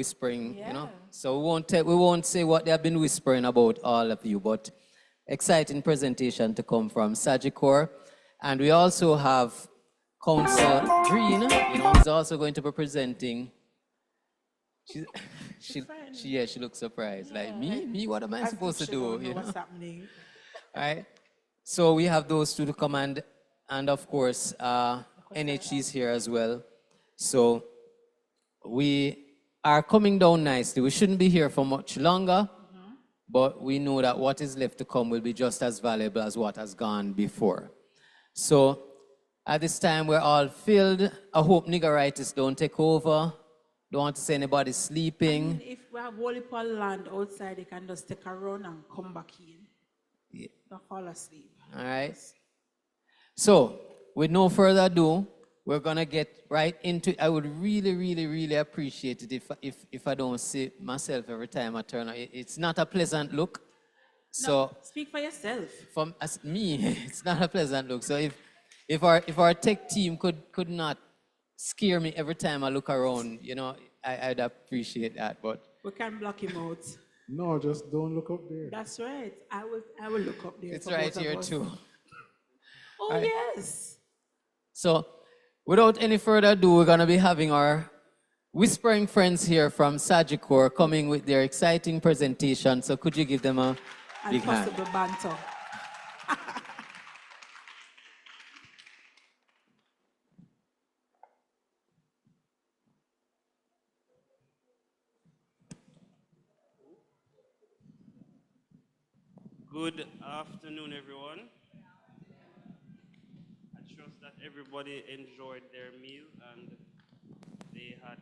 whispering, Yeah. So we won't say what they have been whispering about all of you, but exciting presentation to come from Sagicor. And we also have Council Green, who's also going to be presenting. She, she looks surprised. Like, me, what am I supposed to do? Don't know what's happening. All right. So we have those two to come and of course, NHG is here as well. So we are coming down nicely. We shouldn't be here for much longer, but we know that what is left to come will be just as valuable as what has gone before. So at this time, we're all filled. I hope niggeritis don't take over. Don't want to see anybody sleeping. If we have volleyball land outside, they can just take a run and come back in. Yeah. Don't fall asleep. All right. So, with no further ado, we're gonna get right into it. I would really, really, really appreciate it if I don't see myself every time I turn on. It's not a pleasant look. So no, speak for yourself. From me, it's not a pleasant look. So if our tech team could not scare me every time I look around, I'd appreciate that. But we can block him out. No, just don't look up there. That's right. I will look up there. It's right here too. Oh, right. Yes. So without any further ado, we're going to be having our whispering friends here from Sagicor coming with their exciting presentation. So could you give them a big hand? And possible banter. Good afternoon, everyone. I trust that everybody enjoyed their meal and they had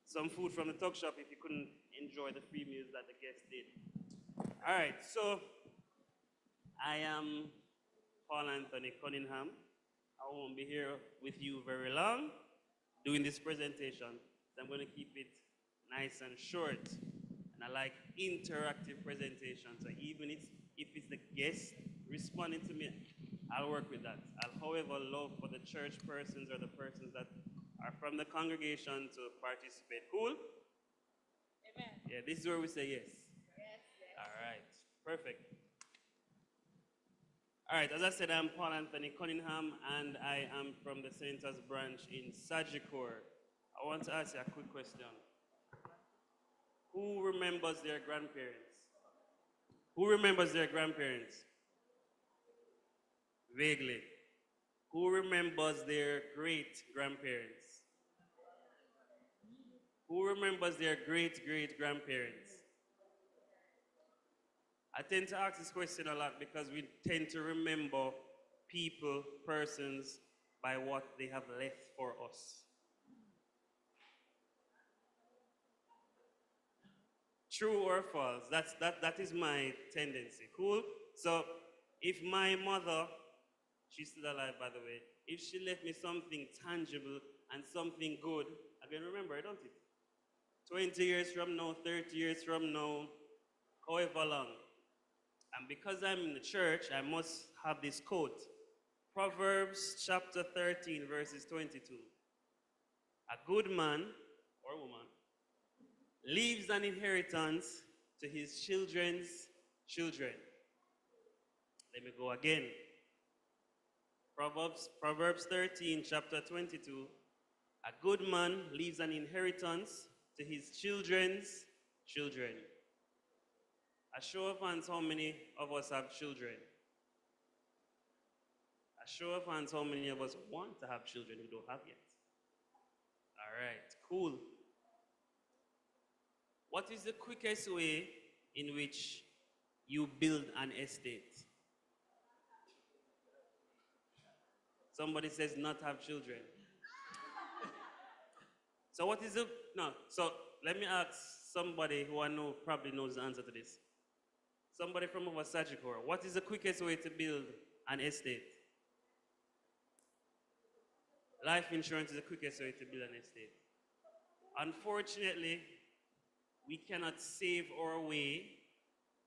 some food from the tuck shop if you couldn't enjoy the free meals that the guests did. All right, so I am Paul Anthony Cunningham. I won't be here with you very long doing this presentation. So I'm going to keep it nice and short. And I like interactive presentations. So even if it's the guest responding to me, I'll work with that. I'll, however, love for the church persons or the persons that are from the congregation to participate. Cool? Amen. Yeah, this is where we say yes. Yes. All right. Perfect. All right, as I said, I'm Paul Anthony Cunningham, and I am from the Centers branch in Sagicor. I want to ask you a quick question. Who remembers their grandparents? Who remembers their grandparents? Vaguely. Who remembers their great-grandparents? Who remembers their great-great-grandparents? I tend to ask this question a lot because we tend to remember people, persons, by what they have left for us. True or false? That is my tendency. Cool? So if my mother, she's still alive by the way, if she left me something tangible and something good, I can remember, don't it? 20 years from now, 30 years from now, however long. And because I'm in the church, I must have this quote. Proverbs chapter 13, verses 22. A good man or woman leaves an inheritance to his children's children. Let me go again. Proverbs 13, chapter 22. A good man leaves an inheritance to his children's children. A show of hands, how many of us have children? A show of hands, how many of us want to have children who don't have yet? All right, cool. What is the quickest way in which you build an estate? Somebody says not have children. So what is the, no, so let me ask somebody who I know probably knows the answer to this. Somebody from over Sagicor, what is the quickest way to build an estate? Life insurance is the quickest way to build an estate. Unfortunately, we cannot save our way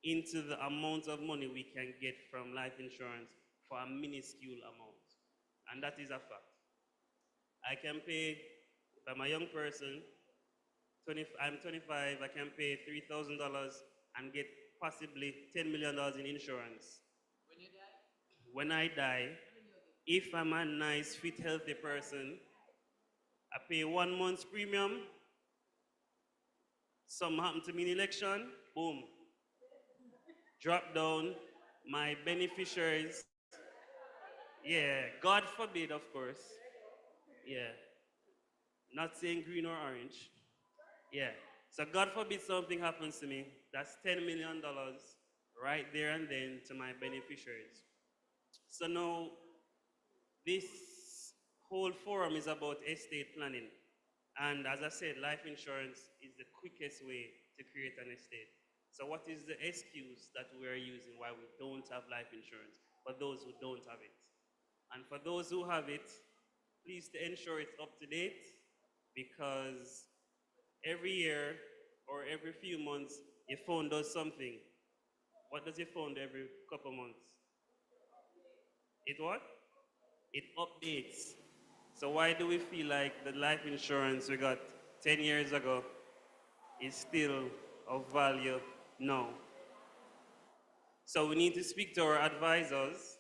into the amount of money we can get from life insurance for a minuscule amount. And that is a fact. I can pay, if I'm a young person, I'm 25, I can pay $3,000 and get possibly $10 million in insurance. When I die, if I'm a nice, fit, healthy person, I pay 1 month's premium, something happened to me in election, boom, drop down, my beneficiaries, yeah, God forbid, of course, yeah, not saying green or orange, yeah. So God forbid something happens to me, that's $10 million right there and then to my beneficiaries. So now, this whole forum is about estate planning. And as I said, life insurance is the quickest way to create an estate. So what is the excuse that we are using why we don't have life insurance for those who don't have it? And for those who have it, please to ensure it's up to date, because every year or every few months, your phone does something. What does your phone do every couple months? It what? It updates. So why do we feel like the life insurance we got 10 years ago is still of value now? So we need to speak to our advisors,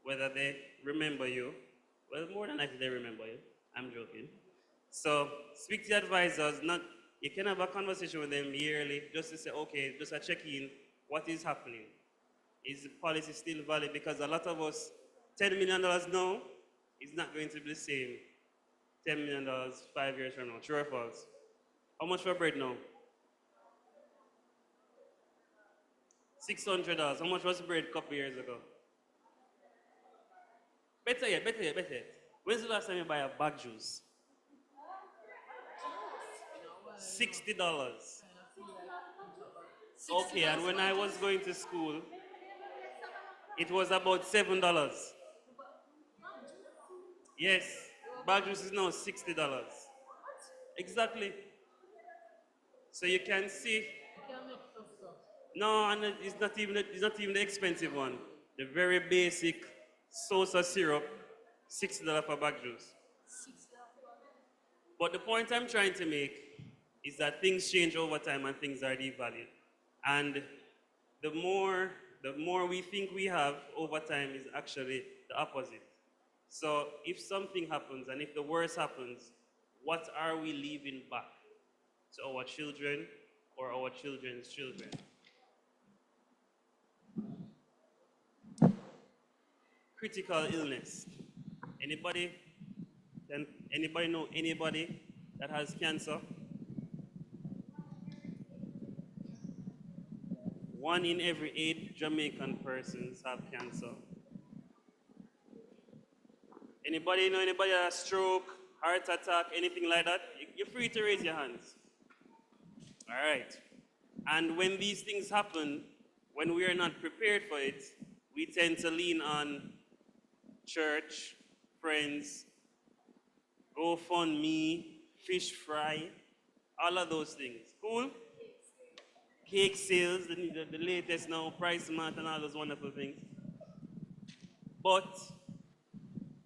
whether they remember you. Well, more than likely they remember you. I'm joking. So speak to the advisors. You can have a conversation with them yearly just to say, okay, just a check-in, what is happening? Is the policy still valid? Because a lot of us, $10 million now is not going to be the same $10 million 5 years from now. True or false? How much for bread now? $600. How much was bread a couple years ago? Better yet, better yet, better yet. When's the last time you buy a bag juice? $60. Okay, and when I was going to school, it was about $7. Yes, bag juice is now $60. Exactly. So you can see. No, and it's not even the expensive one. The very basic Sosa syrup, $60 for bag juice. But the point I'm trying to make is that things change over time and things are devalued. And the more we think we have over time is actually the opposite. So if something happens and if the worst happens, what are we leaving back to our children or our children's children? Critical illness. Anybody know anybody that has cancer? 1 in every 8 Jamaican persons have cancer. Anybody know anybody that has stroke, heart attack, anything like that? You're free to raise your hands. All right. And when these things happen, when we are not prepared for it, we tend to lean on church, friends, GoFundMe, fish fry, all of those things. Cool? Cake sales, the latest now, price mat and all those wonderful things. But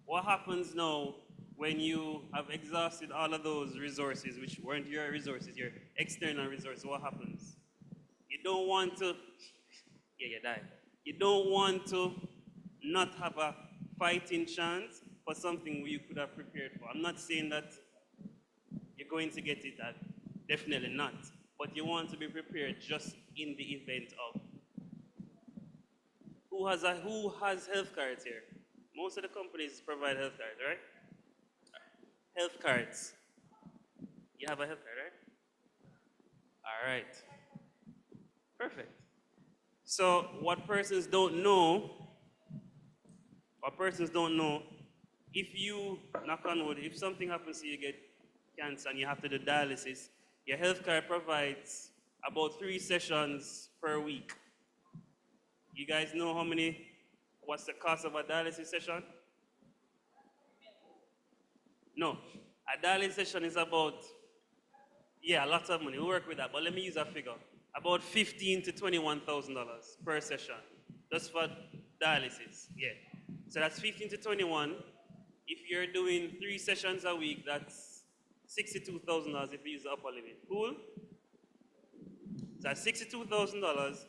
what happens now when you have exhausted all of those resources, which weren't your resources, your external resources? What happens? You don't want to, yeah, you die. You don't want to not have a fighting chance for something you could have prepared for. I'm not saying that you're going to get it, definitely not. But you want to be prepared just in the event of. Who has health cards here? Most of the companies provide health cards, right? Health cards. You have a health card, right? All right. Perfect. So what persons don't know, if you, knock on wood, if something happens to you, get cancer and you have to do dialysis, your health card provides about 3 sessions per week. You guys know what's the cost of a dialysis session? No. A dialysis session is about, a lot of money. We work with that, but let me use a figure. About $15,000 to $21,000 per session, just for dialysis, yeah. So that's 15 to 21. If you're doing 3 sessions a week, that's $62,000 if you use the upper limit. Cool? So that's $62,000,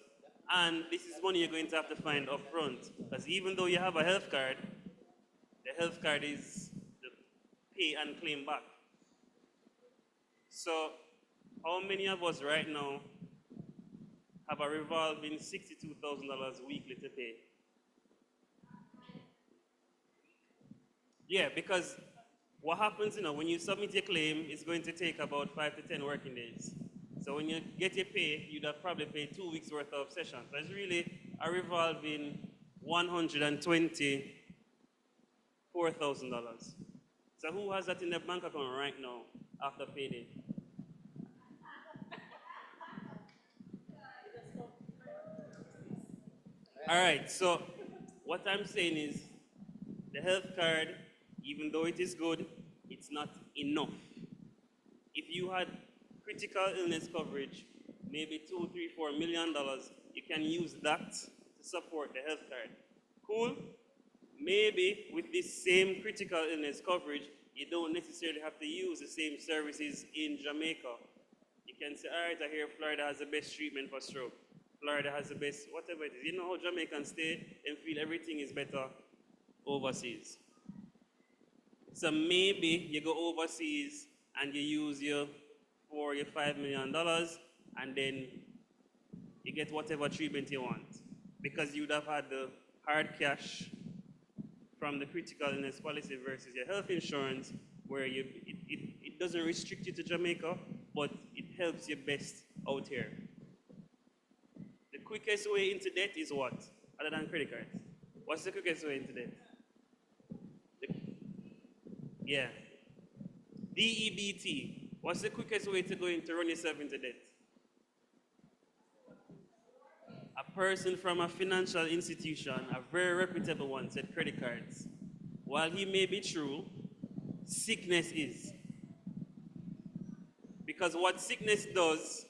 and this is money you're going to have to find up front. Because even though you have a health card, the health card is the pay and claim back. So how many of us right now have a revolving $62,000 weekly to pay? Yeah, because what happens, when you submit your claim, it's going to take about 5 to 10 working days. So when you get your pay, you'd have probably paid 2 weeks worth of sessions. So it's really a revolving $124,000. So who has that in their bank account right now after payday? All right, so what I'm saying is the health card, even though it is good, it's not enough. If you had critical illness coverage, maybe $2, $3, $4 million, you can use that to support the health card. Cool? Maybe with this same critical illness coverage, you don't necessarily have to use the same services in Jamaica. You can say, all right, I hear Florida has the best treatment for stroke. Florida has the best, whatever it is. You know how Jamaicans stay and feel everything is better overseas. So maybe you go overseas and you use your $5 million, and then you get whatever treatment you want. Because you would have had the hard cash from the critical illness policy versus your health insurance, where it doesn't restrict you to Jamaica, but it helps you best out here. The quickest way into debt is what? Other than credit cards. What's the quickest way into debt? Yeah. DEBT. What's the quickest way to go into run yourself into debt? A person from a financial institution, a very reputable one, said credit cards. While he may be true, sickness is. Because what sickness does,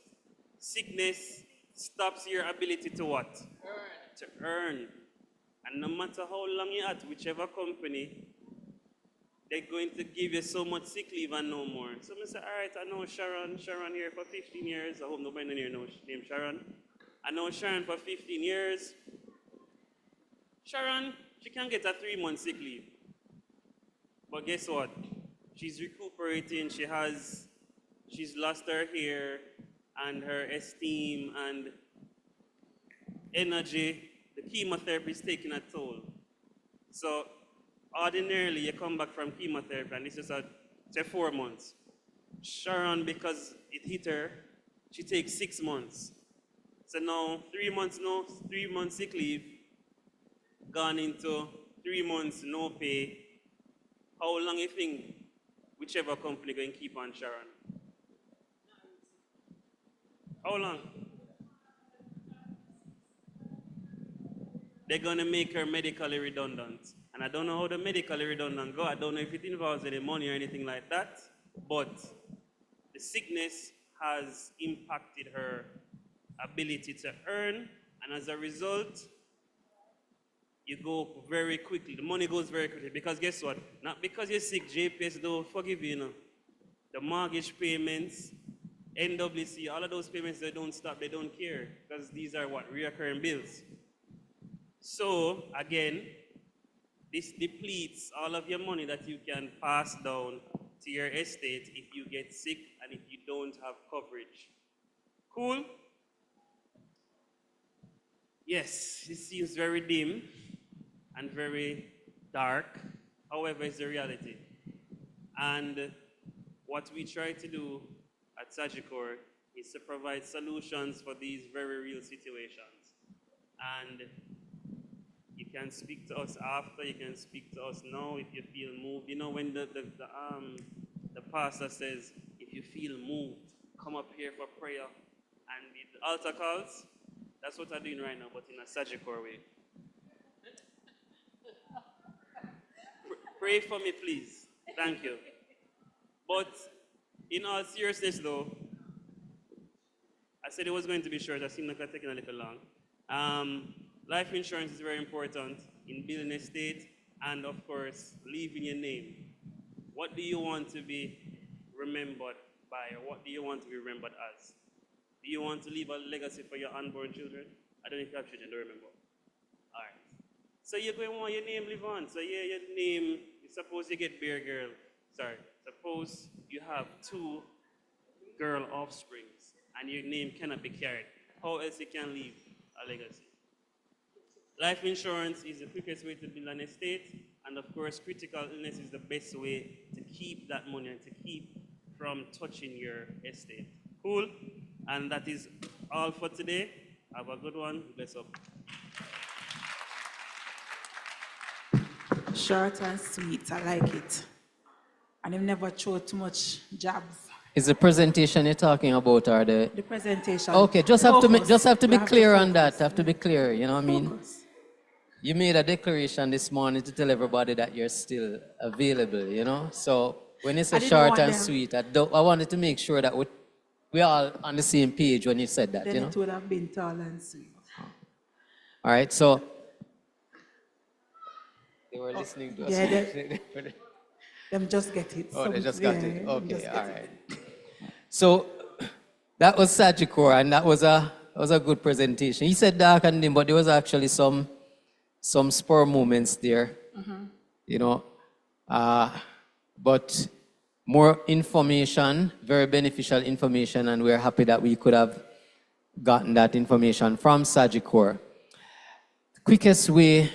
sickness stops your ability to what? Earn. To earn. And no matter how long you're at whichever company, they're going to give you so much sick leave and no more. So I say, all right, I know Sharon here for 15 years. I hope nobody in here knows name Sharon. I know Sharon for 15 years. Sharon, she can get a 3-month sick leave. But guess what? She's recuperating. She's lost her hair and her esteem and energy. The chemotherapy is taking a toll. So ordinarily, you come back from chemotherapy, and this is say 4 months. Sharon, because it hit her, she takes 6 months. So now 3 months sick leave, gone into 3 months no pay. How long you think whichever company going to keep on Sharon? How long? They're going to make her medically redundant. And I don't know how the medically redundant go. I don't know if it involves any money or anything like that. But the sickness has impacted her ability to earn. And as a result, you go very quickly. The money goes very quickly. Because guess what? Not because you're sick, JPS don't forgive you, The mortgage payments, NWC, all of those payments, they don't stop, they don't care. Because these are what? Reoccurring bills. So, again, this depletes all of your money that you can pass down to your estate if you get sick and if you don't have coverage. Cool? Yes, this seems very dim and very dark. However, it's the reality. And what we try to do at Sagicor is to provide solutions for these very real situations. And you can speak to us after, you can speak to us now if you feel moved. When the pastor says, if you feel moved, come up here for prayer. And the altar calls, that's what I'm doing right now, but in a Sagicor way. Pray for me, please. Thank you. But in all seriousness, though, I said it was going to be short. I seem like I'm taking a little long. Life insurance is very important in building a state and, of course, leaving your name. What do you want to be remembered by, or what do you want to be remembered as? Do you want to leave a legacy for your unborn children? I don't know if you have children, don't remember. All right. So you're going to want your name live on. So yeah, your name, suppose you get bear girl. Sorry. Suppose you have 2 girl offsprings and your name cannot be carried. How else you can leave a legacy? Life insurance is the quickest way to build an estate, and of course, critical illness is the best way to keep that money and to keep from touching your estate. Cool? And that is all for today. Have a good one. Bless up. Short and sweet, I like it. And they've never showed too much jabs. Is the presentation you're talking about or the... The presentation. Okay, just have to be We have clear to on that. focus. Have to be clear, you know what I mean? Focus. You made a declaration this morning to tell everybody that you're still available, you know? So when you say I didn't short want and them- sweet, I wanted to make sure that we're all on the same page when you said that, Then you know? it would have been tall and sweet. All right, so they were listening to us. Yeah, Them just get it. Oh, they Some- just got yeah, it. them Okay, just all get right. it. So that was Sagicor, and that was a good presentation. He said dark and dim, but there was actually some spur moments there, you know. But more information, very beneficial information, and we're happy that we could have gotten that information from Sagicor. The quickest way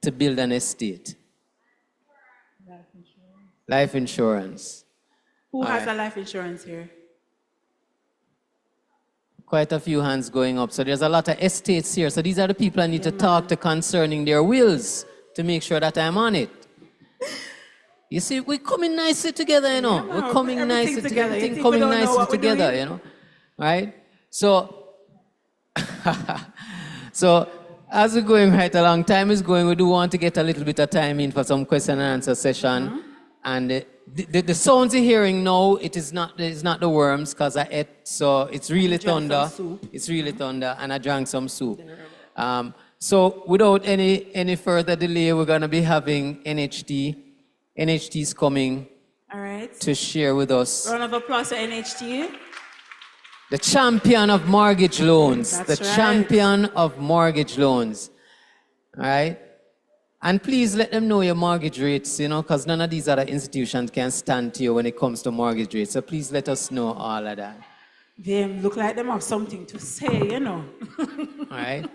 to build an estate. Life insurance. Who has Alright. a life insurance here? Quite a few hands going up. So there's a lot of estates here. So these are the people I need to talk to concerning their wills to make sure that I'm on it. You see, we're coming nicely together, you know. Yeah, We're coming everything nicely together. You Everything think coming we don't know nicely what we're together, doing? you know. Right? So, so as we're going right along, time is going. We do want to get a little bit of time in for some question and answer session. And the sounds you're hearing now, it's not the worms because I ate, so it's really drank some thunder. soup. It's really thunder, and I drank some soup. So without any further delay, we're going to be having NHT. NHT is coming All right. to share with us Round of applause for NHT. the champion of mortgage loans. That's the right. champion of mortgage loans. All right? And please let them know your mortgage rates, you know, because none of these other institutions can stand to you when it comes to mortgage rates. So please let us know all of that. They look like them have something to say, you know. All right?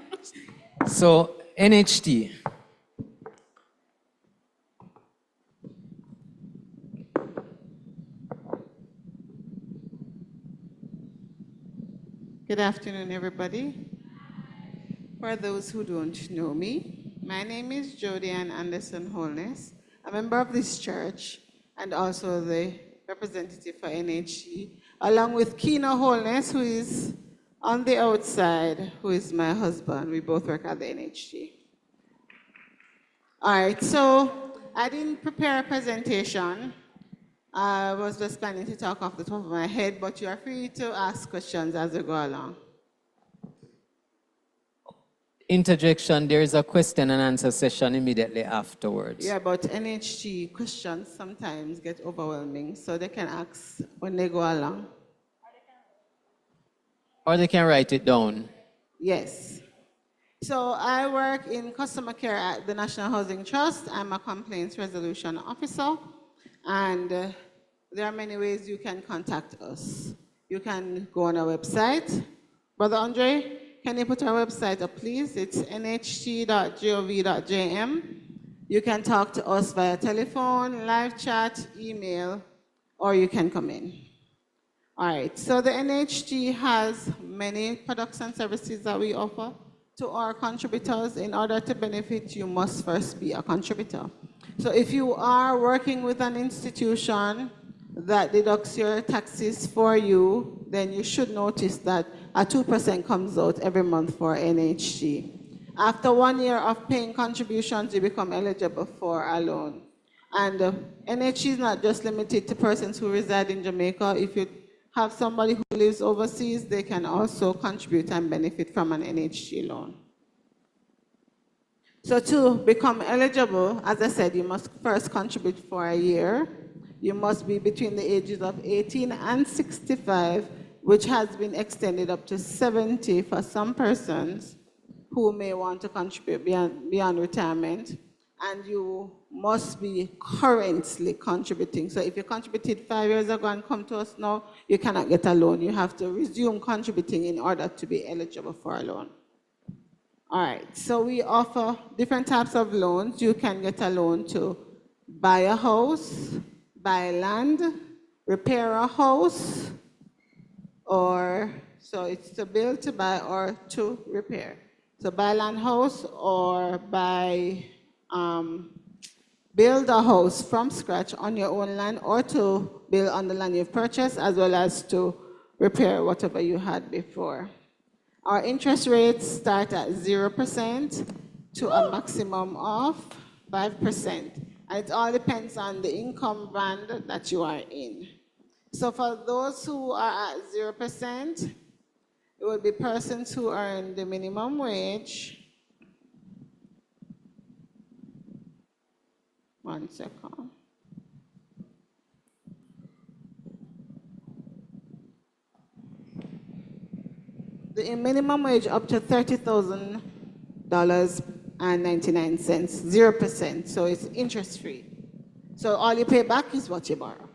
So, NHT. Good afternoon, everybody. For those who don't know me, my name is Jody Ann Anderson Holness, a member of this church and also the representative for NHG, along with Keno Holness, who is on the outside, who is my husband. We both work at the NHG. All right, so I didn't prepare a presentation. I was just planning to talk off the top of my head, but you are free to ask questions as we go along. Interjection, there is a question and answer session immediately afterwards. Yeah, but NHG questions sometimes get overwhelming, so they can ask when they go along. Or they can write it down. Yes. So I work in customer care at the National Housing Trust. I'm a complaints resolution officer, and there are many ways you can contact us. You can go on our website. Brother Andre, can you put our website up, please? It's nht.gov.jm. You can talk to us via telephone, live chat, email, or you can come in. All right, so the NHG has many products and services that we offer to our contributors. In order to benefit, you must first be a contributor. So if you are working with an institution that deducts your taxes for you, then you should notice that a 2% comes out every month for NHG. After 1 year of paying contributions, you become eligible for a loan. And NHG is not just limited to persons who reside in Jamaica. If you have somebody who lives overseas, they can also contribute and benefit from an NHG loan. So to become eligible, as I said, you must first contribute for a year. You must be between the ages of 18 and 65, which has been extended up to 70 for some persons who may want to contribute beyond retirement. And you must be currently contributing. So if you contributed 5 years ago and come to us now, you cannot get a loan. You have to resume contributing in order to be eligible for a loan. All right, so we offer different types of loans. You can get a loan to buy a house, buy land, repair a house, or so it's to build, to buy, or to repair. So buy land, house, or build a house from scratch on your own land, or to build on the land you've purchased, as well as to repair whatever you had before. Our interest rates start at 0% to a maximum of 5%. And it all depends on the income band that you are in. So for those who are at 0%, it will be persons who earn the minimum wage. One second. The minimum wage up to $30,000.99, 0%, so it's interest-free. So all you pay back is what you borrow.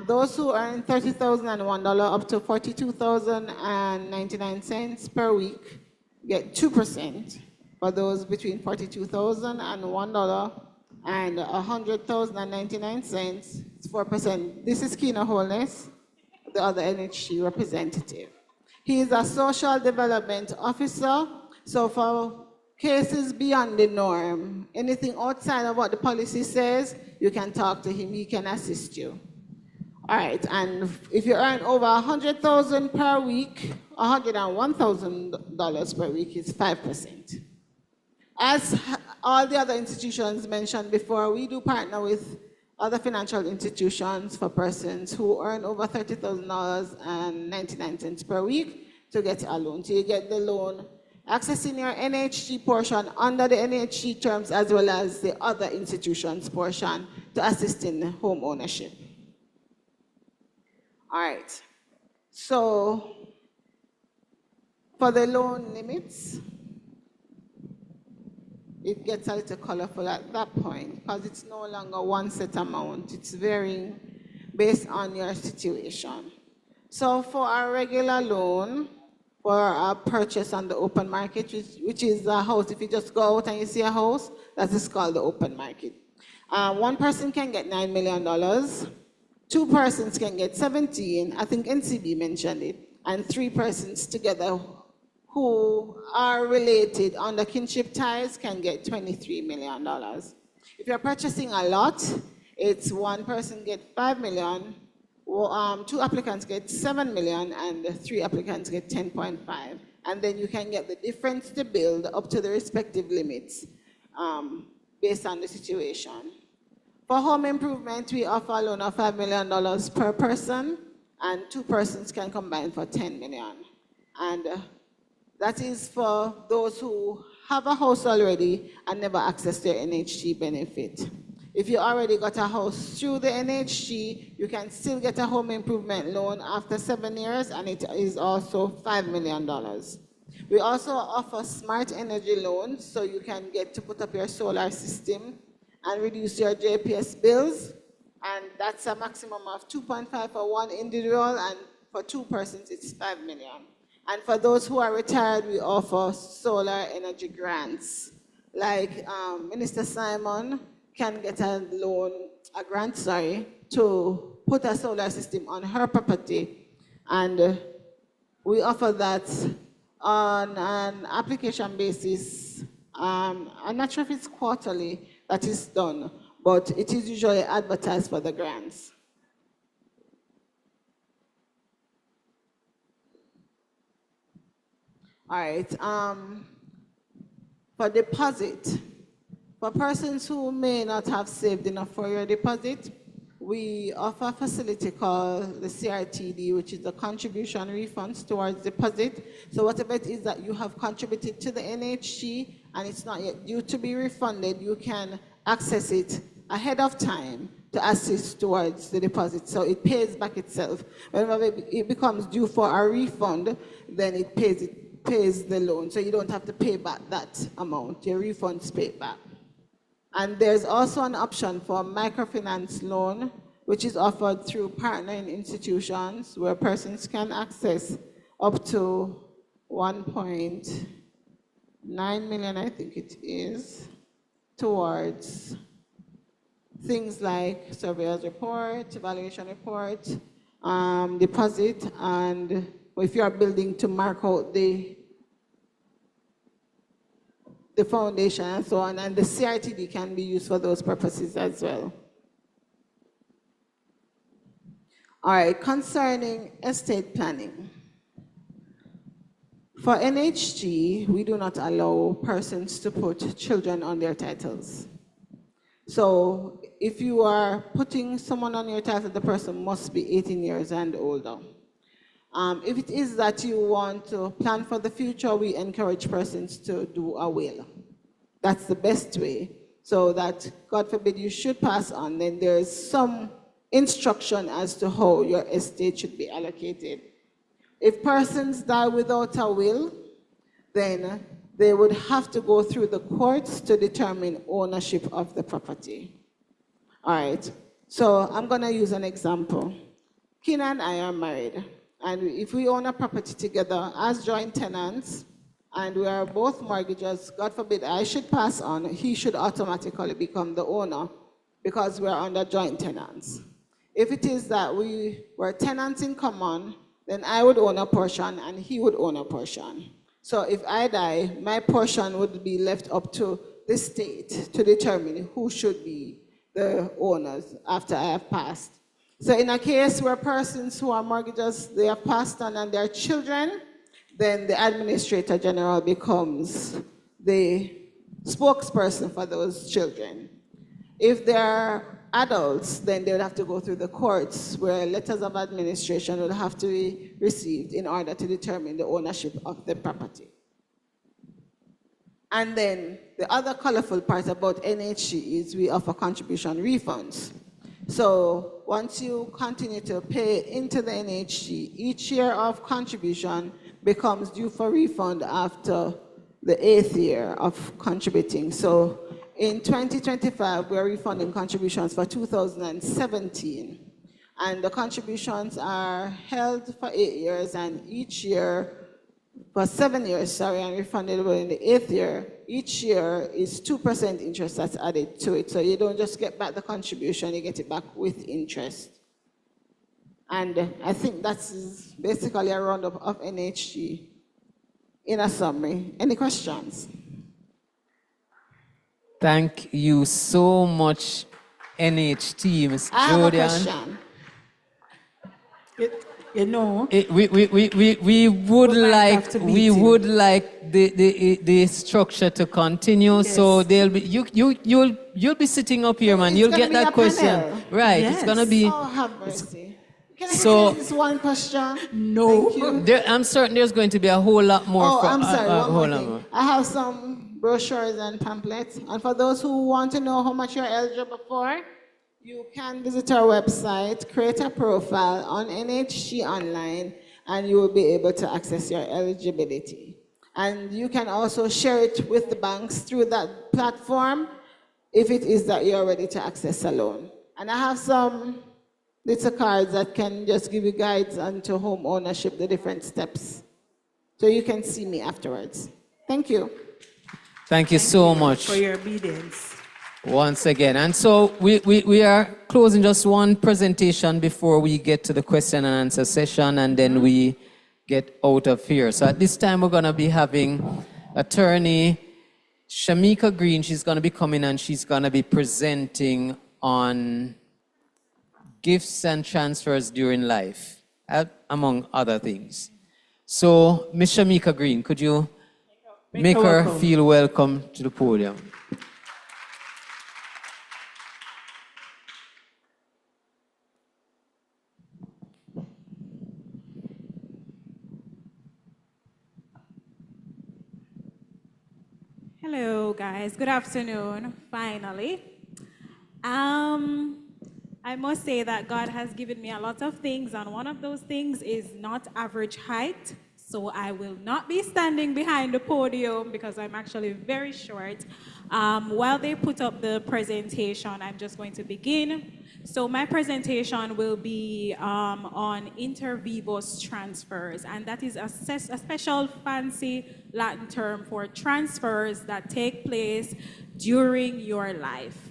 Those who earn $30,001 up to $42,099 per week get 2%. For those between $42,000 and $1 and $100,099, it's 4%. This is Kina Holness, the other NHG representative. He is a social development officer, so for cases beyond the norm, anything outside of what the policy says, you can talk to him, he can assist you. All right, and if you earn over $100,000 per week, $101,000 per week is 5%. As all the other institutions mentioned before, we do partner with other financial institutions for persons who earn over $30,000.99 per week to get a loan. So you get the loan accessing your NHG portion under the NHG terms, as well as the other institutions portion to assist in home ownership. All right, so for the loan limits, it gets a little colorful at that point because it's no longer one set amount. It's varying based on your situation. So for a regular loan, for a purchase on the open market, which is a house, if you just go out and you see a house, that is called the open market. One person can get $9 million. 2 persons can get 17, I think NCB mentioned it, and 3 persons together who are related under kinship ties can get $23 million. If you're purchasing a lot, it's 1 person get $5 million, 2 applicants get $7 million, and 3 applicants get $10.5. And then you can get the difference to build up to the respective limits based on the situation. For home improvement, we offer a loan of $5 million per person, and 2 persons can combine for $10 million. And that is for those who have a house already and never access their NHG benefit. If you already got a house through the NHG, you can still get a home improvement loan after 7 years, and it is also $5 million. We also offer smart energy loans, so you can get to put up your solar system and reduce your JPS bills, and that's a maximum of 2.5 for 1 individual, and for 2 persons, it's $5 million. And for those who are retired, we offer solar energy grants. Like Minister Simon can get a grant, to put a solar system on her property. And we offer that on an application basis. I'm not sure if it's quarterly that is done, but it is usually advertised for the grants. All right, for deposit, for persons who may not have saved enough for your deposit, we offer a facility called the CRTD, which is the contribution refunds towards deposit. So whatever it is that you have contributed to the NHG and it's not yet due to be refunded, you can access it ahead of time to assist towards the deposit. So it pays back itself. Whenever it becomes due for a refund, then it pays the loan. So you don't have to pay back that amount. Your refund's paid back. And there's also an option for microfinance loan, which is offered through partnering institutions where persons can access up to 1.9 million, I think it is, towards things like surveyor's report, evaluation report, deposit, and if you are building to mark out the foundation and so on, and the CRTD can be used for those purposes as well. All right, concerning estate planning. For NHG, we do not allow persons to put children on their titles. So if you are putting someone on your title, the person must be 18 years and older. If it is that you want to plan for the future, we encourage persons to do a will. That's the best way, so that, God forbid, you should pass on, then there's some instruction as to how your estate should be allocated. If persons die without a will, then they would have to go through the courts to determine ownership of the property. All right, so I'm gonna use an example. Kina and I are married, and if we own a property together as joint tenants, and we are both mortgagors, God forbid I should pass on, he should automatically become the owner because we are under joint tenants. If it is that we were tenants in common, then I would own a portion and he would own a portion. So if I die, my portion would be left up to the state to determine who should be the owners after I have passed. So in a case where persons who are mortgagors, they have passed on and their children, then the Administrator General becomes the spokesperson for those children. If they're adults, then they would have to go through the courts where letters of administration would have to be received in order to determine the ownership of the property. And then the other colorful part about NHG is we offer contribution refunds. So once you continue to pay into the NHG, each year of contribution becomes due for refund after the 8th year of contributing. So in 2025, we're refunding contributions for 2017. And the contributions are held for 8 years, and each year, for 7 years, sorry, and refundable in the 8th year, each year is 2% interest that's added to it. So you don't just get back the contribution, you get it back with interest. And I think that's basically a roundup of NHG in a summary. Any questions? Thank you so much, NHT, Ms. I have a Jodian. question. You know, We would We might have like to meet you. the structure to continue. Yes. So there'll be you'll be sitting up here, man. It's You'll gonna get be that a question. panel. Right. It's gonna Yes. be Oh, have mercy. Can I So- ask this one question? No. Thank you. there, I'm certain there's going to be a whole lot more. Oh, for- I'm sorry, one whole more lot thing. more. I have some brochures and pamphlets, and for those who want to know how much you're eligible for, you can visit our website, create a profile on NHG Online, and you will be able to access your eligibility. And you can also share it with the banks through that platform if it is that you're ready to access a loan. And I have some little cards that can just give you guides onto home ownership, the different steps. So you can see me afterwards. Thank you. Thank you so much for your obedience. once again. And so we are closing just one presentation before we get to the question and answer session, and then we get out of here. So at this time, we're going to be having attorney Shamika Green. She's going to be coming and she's going to be presenting on gifts and transfers during life, among other things. So, Ms. Shamika Green, could you make her welcome. feel welcome to the podium? Hello, guys. Good afternoon, finally. I must say that God has given me a lot of things, and one of those things is not average height. So I will not be standing behind the podium because I'm actually very short. While they put up the presentation, I'm just going to begin. So my presentation will be on inter vivos transfers, and that is a special fancy Latin term for transfers that take place during your life.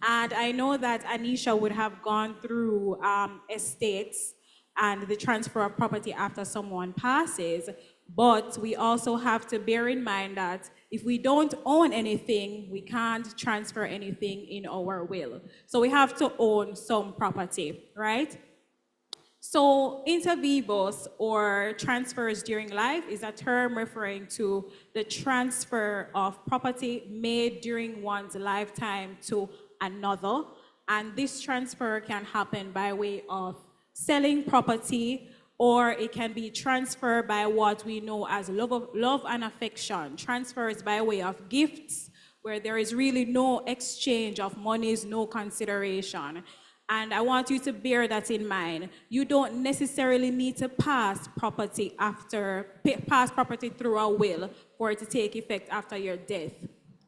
And I know that Anisha would have gone through estates and the transfer of property after someone passes, but we also have to bear in mind that if we don't own anything, we can't transfer anything in our will. So we have to own some property, right? So inter vivos, or transfers during life, is a term referring to the transfer of property made during one's lifetime to another. And this transfer can happen by way of selling property, or it can be transferred by what we know as love and affection. Transfers by way of gifts, where there is really no exchange of monies, no consideration. And I want you to bear that in mind. You don't necessarily need to pass property through a will for it to take effect after your death.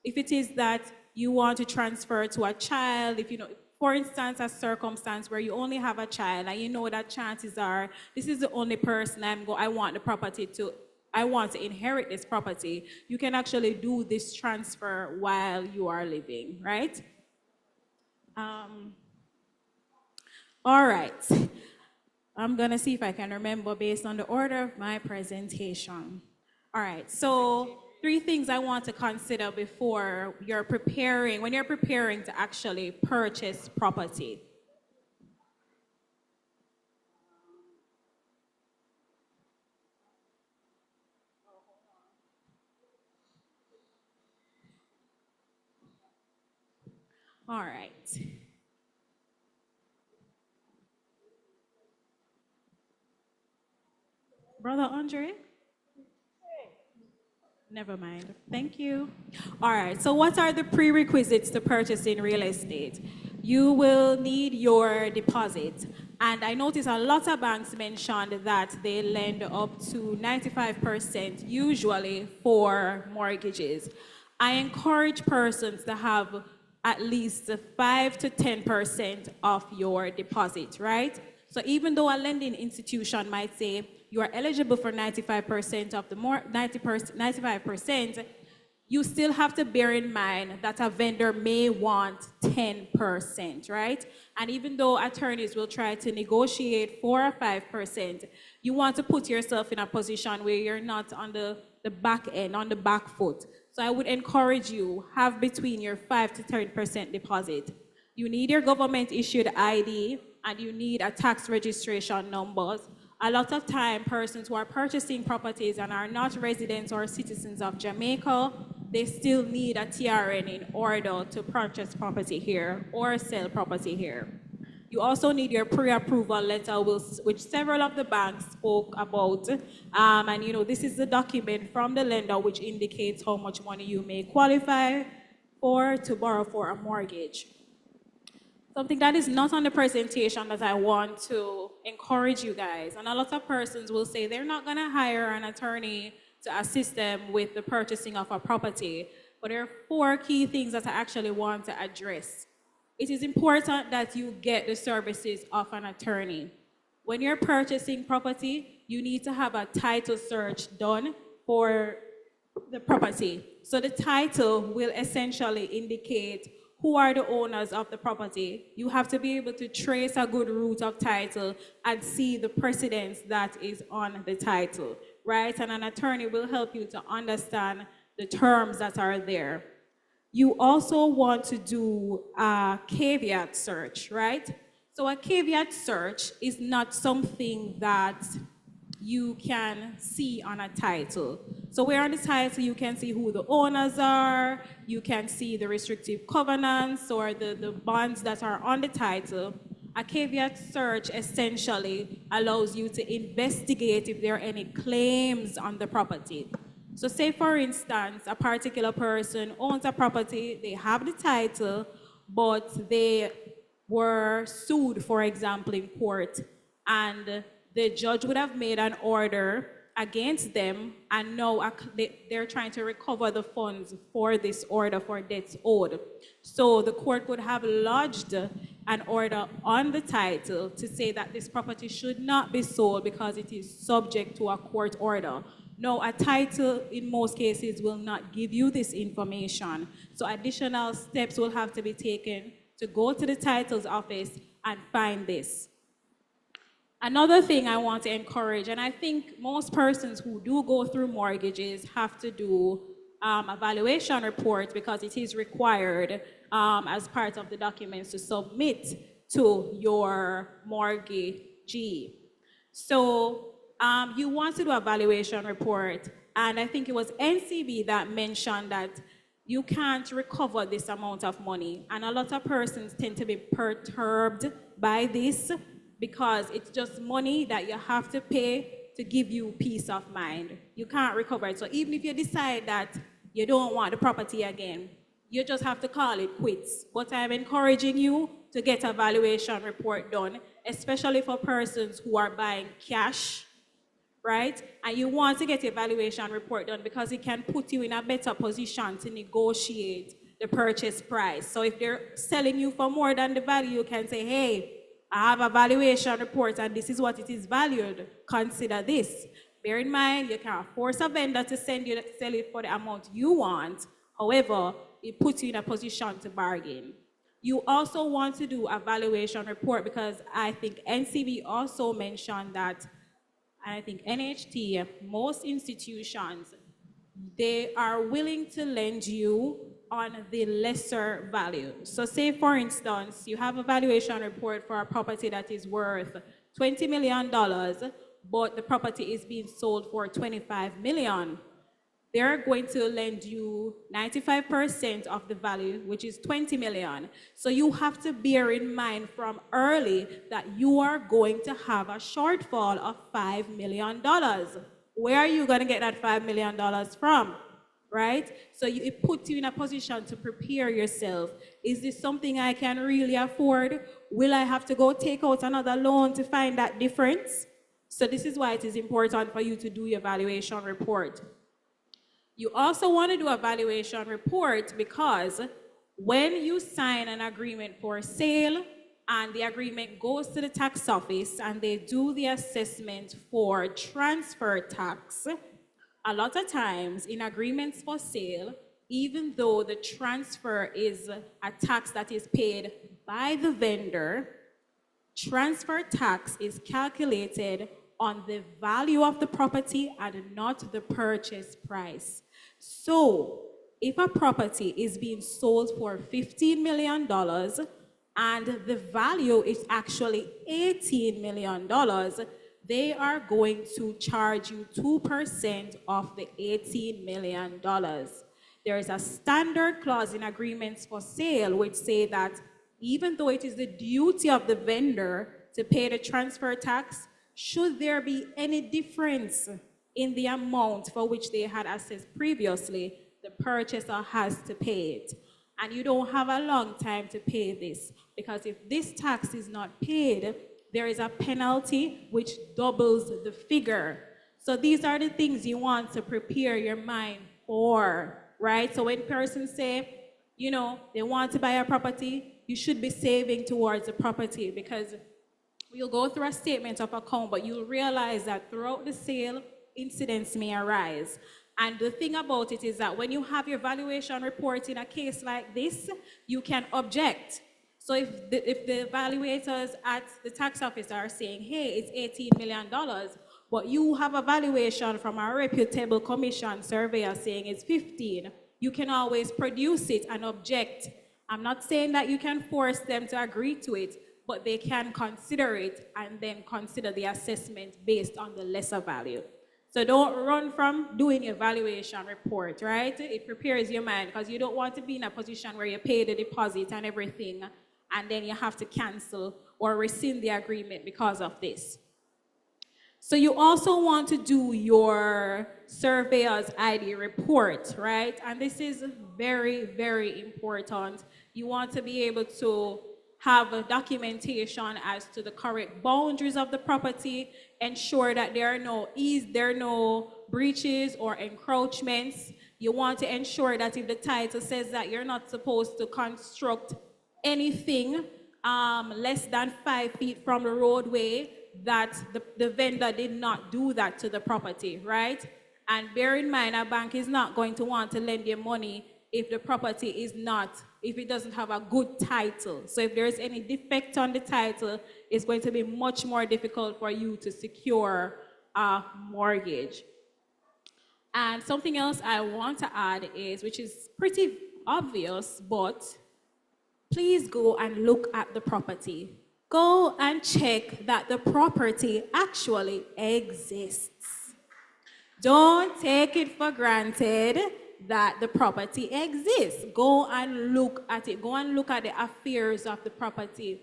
If it is that you want to transfer to a child, if you know, for instance, a circumstance where you only have a child and you know that chances are this is the only person I want to inherit this property, you can actually do this transfer while you are living, right? All right. I'm gonna see if I can remember based on the order of my presentation. All right, so 3 things I want to consider before when you're preparing to actually purchase property. All right. Brother Andre? Never mind. Thank you. All right. So what are the prerequisites to purchasing real estate? You will need your deposit. And I notice a lot of banks mentioned that they lend up to 95% usually for mortgages. I encourage persons to have at least 5 to 10% of your deposit, right? So even though a lending institution might say you are eligible for 95% of the 95%, you still have to bear in mind that a vendor may want 10%, right? And even though attorneys will try to negotiate 4 or 5%, you want to put yourself in a position where you're not on the back end, on the back foot. So I would encourage you, have between your 5 to 10% deposit. You need your government issued ID, and you need a tax registration number. A lot of time, persons who are purchasing properties and are not residents or citizens of Jamaica, they still need a TRN in order to purchase property here or sell property here. You also need your pre-approval letter, which several of the banks spoke about. And you know, this is the document from the lender which indicates how much money you may qualify for to borrow for a mortgage. Something that is not on the presentation that I want to encourage you guys, and a lot of persons will say they're not gonna hire an attorney to assist them with the purchasing of a property, but there are 4 key things that I actually want to address. It is important that you get the services of an attorney. When you're purchasing property, you need to have a title search done for the property. So the title will essentially indicate who are the owners of the property. You have to be able to trace a good route of title and see the precedence that is on the title, right? And an attorney will help you to understand the terms that are there. You also want to do a caveat search, right? So a caveat search is not something that you can see on a title. So where on the title you can see who the owners are, you can see the restrictive covenants or the bonds that are on the title. A caveat search essentially allows you to investigate if there are any claims on the property. So say for instance, a particular person owns a property, they have the title, but they were sued, for example, in court, and the judge would have made an order against them, and now they're trying to recover the funds for this order for debts owed. So the court would have lodged an order on the title to say that this property should not be sold because it is subject to a court order. No, a title in most cases will not give you this information. So additional steps will have to be taken to go to the titles office and find this. Another thing I want to encourage, and I think most persons who do go through mortgages have to do a valuation report because it is required as part of the documents to submit to your mortgagee. So you want to do a valuation report, and I think it was NCB that mentioned that you can't recover this amount of money, and a lot of persons tend to be perturbed by this because it's just money that you have to pay to give you peace of mind. You can't recover it. So even if you decide that you don't want the property again, you just have to call it quits. But I'm encouraging you to get a valuation report done, especially for persons who are buying cash, right? And you want to get a valuation report done because it can put you in a better position to negotiate the purchase price. So if they're selling you for more than the value, you can say, hey, I have a valuation report and this is what it is valued. Consider this. Bear in mind, you can't force a vendor to sell it for the amount you want. However, it puts you in a position to bargain. You also want to do a valuation report because I think NCB also mentioned that, and I think NHT, most institutions, they are willing to lend you on the lesser value. So say, for instance, you have a valuation report for a property that is worth $20 million, but the property is being sold for $25 million. They're going to lend you 95% of the value, which is $20 million. So you have to bear in mind from early that you are going to have a shortfall of $5 million. Where are you going to get that $5 million from? Right? So it puts you in a position to prepare yourself. Is this something I can really afford? Will I have to go take out another loan to find that difference? So this is why it is important for you to do your valuation report. You also want to do a valuation report because when you sign an agreement for sale and the agreement goes to the tax office and they do the assessment for transfer tax, a lot of times in agreements for sale, even though the transfer is a tax that is paid by the vendor, transfer tax is calculated on the value of the property and not the purchase price. So if a property is being sold for $15 million and the value is actually $18 million, they are going to charge you 2% of the $18 million. There is a standard clause in agreements for sale which say that even though it is the duty of the vendor to pay the transfer tax, should there be any difference in the amount for which they had assessed previously, the purchaser has to pay it. And you don't have a long time to pay this, because if this tax is not paid, there is a penalty which doubles the figure. So these are the things you want to prepare your mind for, right? So when persons say, you know, they want to buy a property, you should be saving towards the property, because you'll go through a statement of account, but you'll realize that throughout the sale, incidents may arise. And the thing about it is that when you have your valuation report in a case like this, you can object. So if the evaluators at the tax office are saying, hey, it's $18 million, but you have a valuation from a reputable commission surveyor saying it's 15, you can always produce it and object. I'm not saying that you can force them to agree to it, but they can consider it and then consider the assessment based on the lesser value. So don't run from doing your valuation report, right? It prepares your mind, because you don't want to be in a position where you pay the deposit and everything, and then you have to cancel or rescind the agreement because of this. So you also want to do your surveyor's ID report, right? And this is very, very important. You want to be able to have a documentation as to the correct boundaries of the property, ensure that there are no breaches or encroachments. You want to ensure that if the title says that you're not supposed to construct anything less than 5 feet from the roadway, that the vendor did not do that to the property, right? And bear in mind, a bank is not going to want to lend you money if the property if it doesn't have a good title. So if there's any defect on the title, it's going to be much more difficult for you to secure a mortgage. And something else I want to add is, which is pretty obvious, but please go and look at the property. Go and check that the property actually exists. Don't take it for granted that the property exists. Go and look at it. Go and look at the affairs of the property.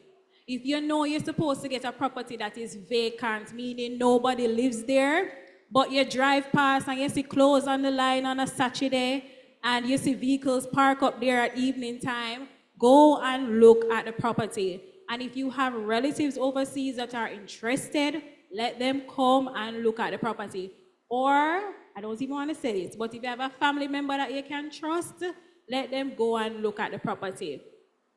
If you know you're supposed to get a property that is vacant, meaning nobody lives there, but you drive past and you see clothes on the line on a Saturday, and you see vehicles park up there at evening time, go and look at the property. And if you have relatives overseas that are interested, let them come and look at the property. Or, I don't even want to say this, but if you have a family member that you can trust, let them go and look at the property.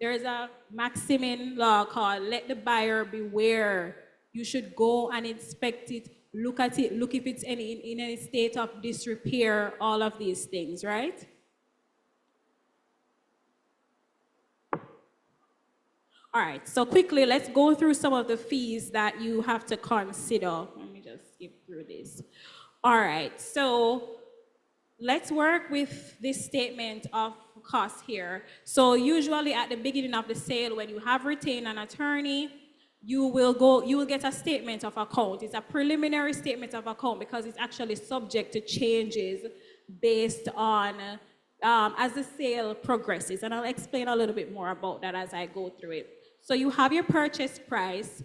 There is a maxim in law called let the buyer beware. You should go and inspect it, look at it, look if it's in any state of disrepair, all of these things, right? All right, so quickly, let's go through some of the fees that you have to consider. Let me just skip through this. All right, so let's work with this statement of cost here. So usually at the beginning of the sale, when you have retained an attorney, you will get a statement of account. It's a preliminary statement of account because it's actually subject to changes based on as the sale progresses. And I'll explain a little bit more about that as I go through it. So you have your purchase price.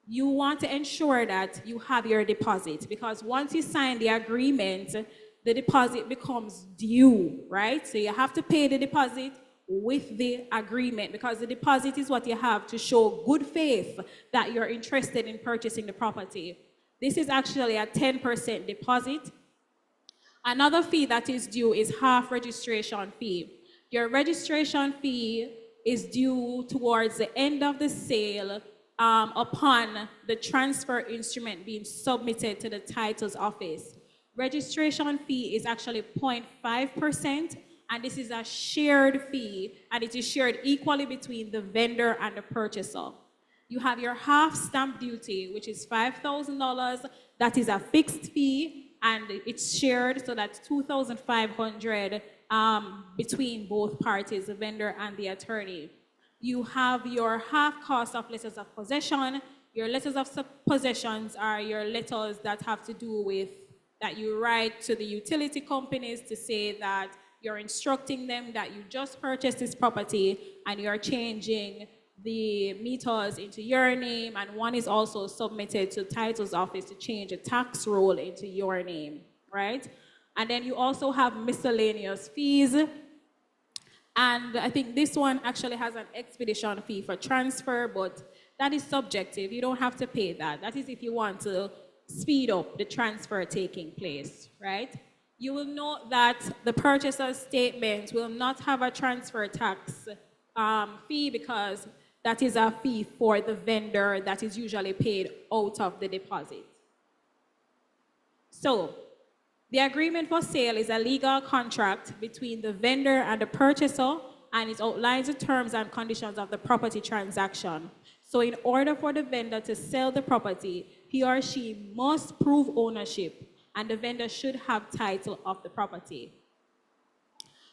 You want to ensure that you have your deposit, because once you sign the agreement, the deposit becomes due, right? So you have to pay the deposit with the agreement, because the deposit is what you have to show good faith that you're interested in purchasing the property. This is actually a 10% deposit. Another fee that is due is half registration fee. Your registration fee is due towards the end of the sale upon the transfer instrument being submitted to the titles office. Registration fee is actually 0.5%, and this is a shared fee, and it is shared equally between the vendor and the purchaser. You have your half stamp duty, which is $5,000. That is a fixed fee, and it's shared, so that's $2,500 between both parties, the vendor and the attorney. You have your half cost of letters of possession. Your letters of possessions are your letters that have to do with that you write to the utility companies to say that you're instructing them that you just purchased this property and you're changing the meters into your name, and one is also submitted to titles office to change a tax roll into your name, right? And then you also have miscellaneous fees. And I think this one actually has an expedition fee for transfer, but that is subjective. You don't have to pay that. That is if you want to speed up the transfer taking place, right? You will note that the purchaser's statement will not have a transfer tax fee, because that is a fee for the vendor that is usually paid out of the deposit. So, the agreement for sale is a legal contract between the vendor and the purchaser, and it outlines the terms and conditions of the property transaction. So in order for the vendor to sell the property, he or she must prove ownership, and the vendor should have title of the property.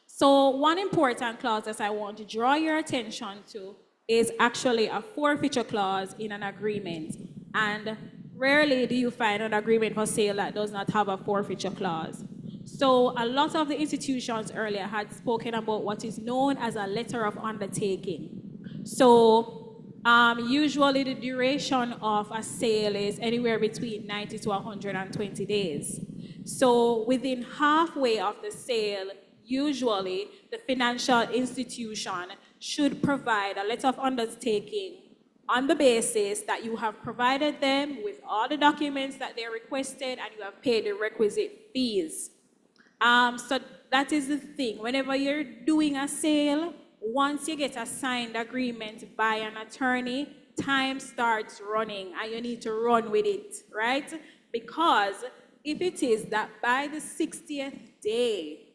So one important clause that I want to draw your attention to is actually a forfeiture clause in an agreement. And rarely do you find an agreement for sale that does not have a forfeiture clause. So a lot of the institutions earlier had spoken about what is known as a letter of undertaking. So usually the duration of a sale is anywhere between 90 to 120 days. So within halfway of the sale, usually the financial institution should provide a letter of undertaking on the basis that you have provided them with all the documents that they requested and you have paid the requisite fees. So that is the thing. Whenever you're doing a sale, once you get a signed agreement by an attorney, time starts running and you need to run with it, right? Because if it is that by the 60th day,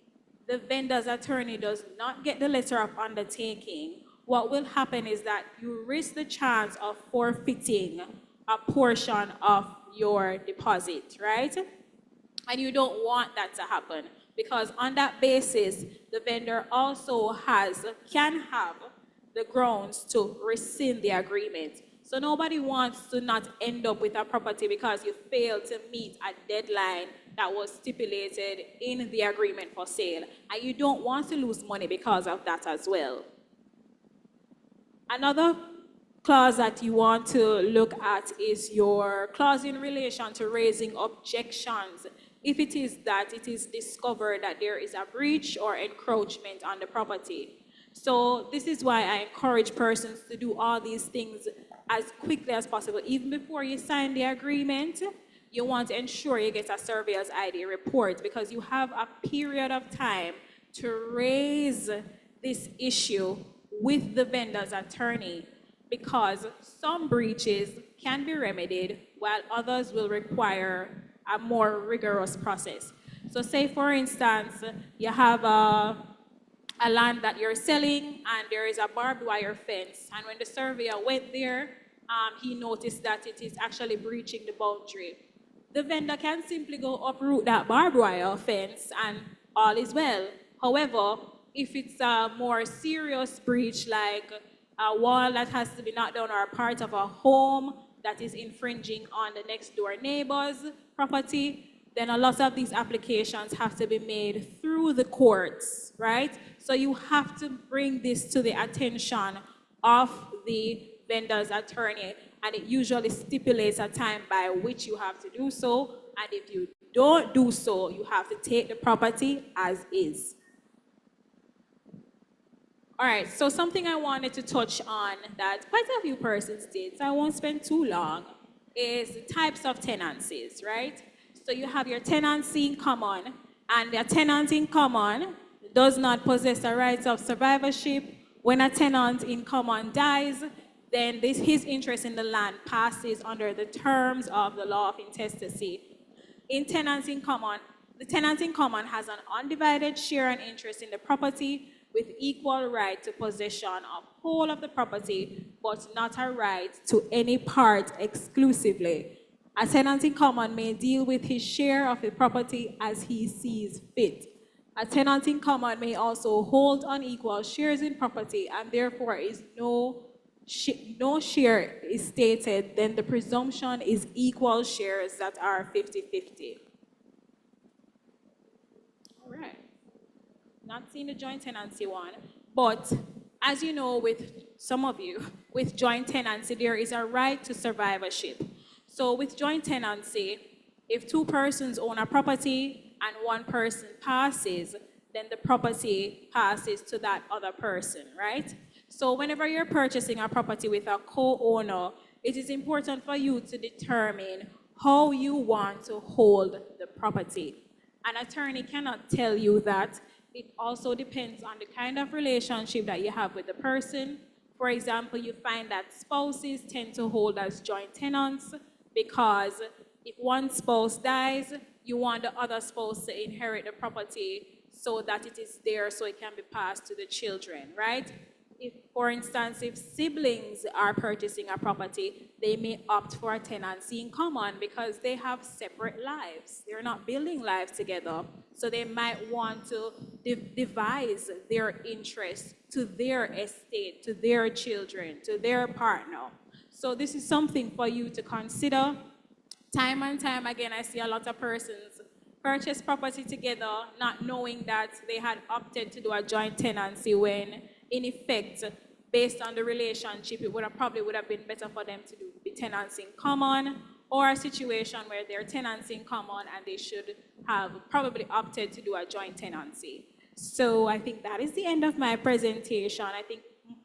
the vendor's attorney does not get the letter of undertaking, what will happen is that you risk the chance of forfeiting a portion of your deposit, right? And you don't want that to happen because on that basis, the vendor also can have the grounds to rescind the agreement. So nobody wants to not end up with a property because you failed to meet a deadline that was stipulated in the agreement for sale. And you don't want to lose money because of that as well. Another clause that you want to look at is your clause in relation to raising objections if it is that it is discovered that there is a breach or encroachment on the property. So this is why I encourage persons to do all these things as quickly as possible. Even before you sign the agreement, you want to ensure you get a surveyor's ID report because you have a period of time to raise this issue with the vendor's attorney because some breaches can be remedied while others will require a more rigorous process. So say for instance, you have a land that you're selling and there is a barbed wire fence, and when the surveyor went there, he noticed that it is actually breaching the boundary. The vendor can simply go uproot that barbed wire fence and all is well. However, if it's a more serious breach like a wall that has to be knocked down or a part of a home that is infringing on the next door neighbor's property, then a lot of these applications have to be made through the courts, right? So you have to bring this to the attention of the vendor's attorney, and it usually stipulates a time by which you have to do so, and if you don't do so, you have to take the property as is. All right, so something I wanted to touch on that quite a few persons did, so I won't spend too long, is the types of tenancies, right? So you have your tenancy in common, and a tenant in common does not possess a right of survivorship. When a tenant in common dies, then his interest in the land passes under the terms of the law of intestacy. In tenants in common, the tenant in common has an undivided share and interest in the property with equal right to possession of whole of the property, but not a right to any part exclusively. A tenant in common may deal with his share of the property as he sees fit. A tenant in common may also hold unequal shares in property, and therefore is no share is stated, then the presumption is equal shares that are 50-50. All right. Not seeing the joint tenancy one, but as you know, with some of you, with joint tenancy, there is a right to survivorship. So with joint tenancy, if two persons own a property and one person passes, then the property passes to that other person, right? So whenever you're purchasing a property with a co-owner, it is important for you to determine how you want to hold the property. An attorney cannot tell you that. It also depends on the kind of relationship that you have with the person. For example, you find that spouses tend to hold as joint tenants because if one spouse dies, you want the other spouse to inherit the property so that it is there so it can be passed to the children, right? If, for instance, if siblings are purchasing a property, they may opt for a tenancy in common because they have separate lives. They're not building lives together. So they might want to devise their interests to their estate, to their children, to their partner. So this is something for you to consider. Time and time again, I see a lot of persons purchase property together, not knowing that they had opted to do a joint tenancy when, in effect, based on the relationship, it probably would have been better for them to be tenants in common, or a situation where they're tenants in common and they should have probably opted to do a joint tenancy. So I think that is the end of my presentation. I think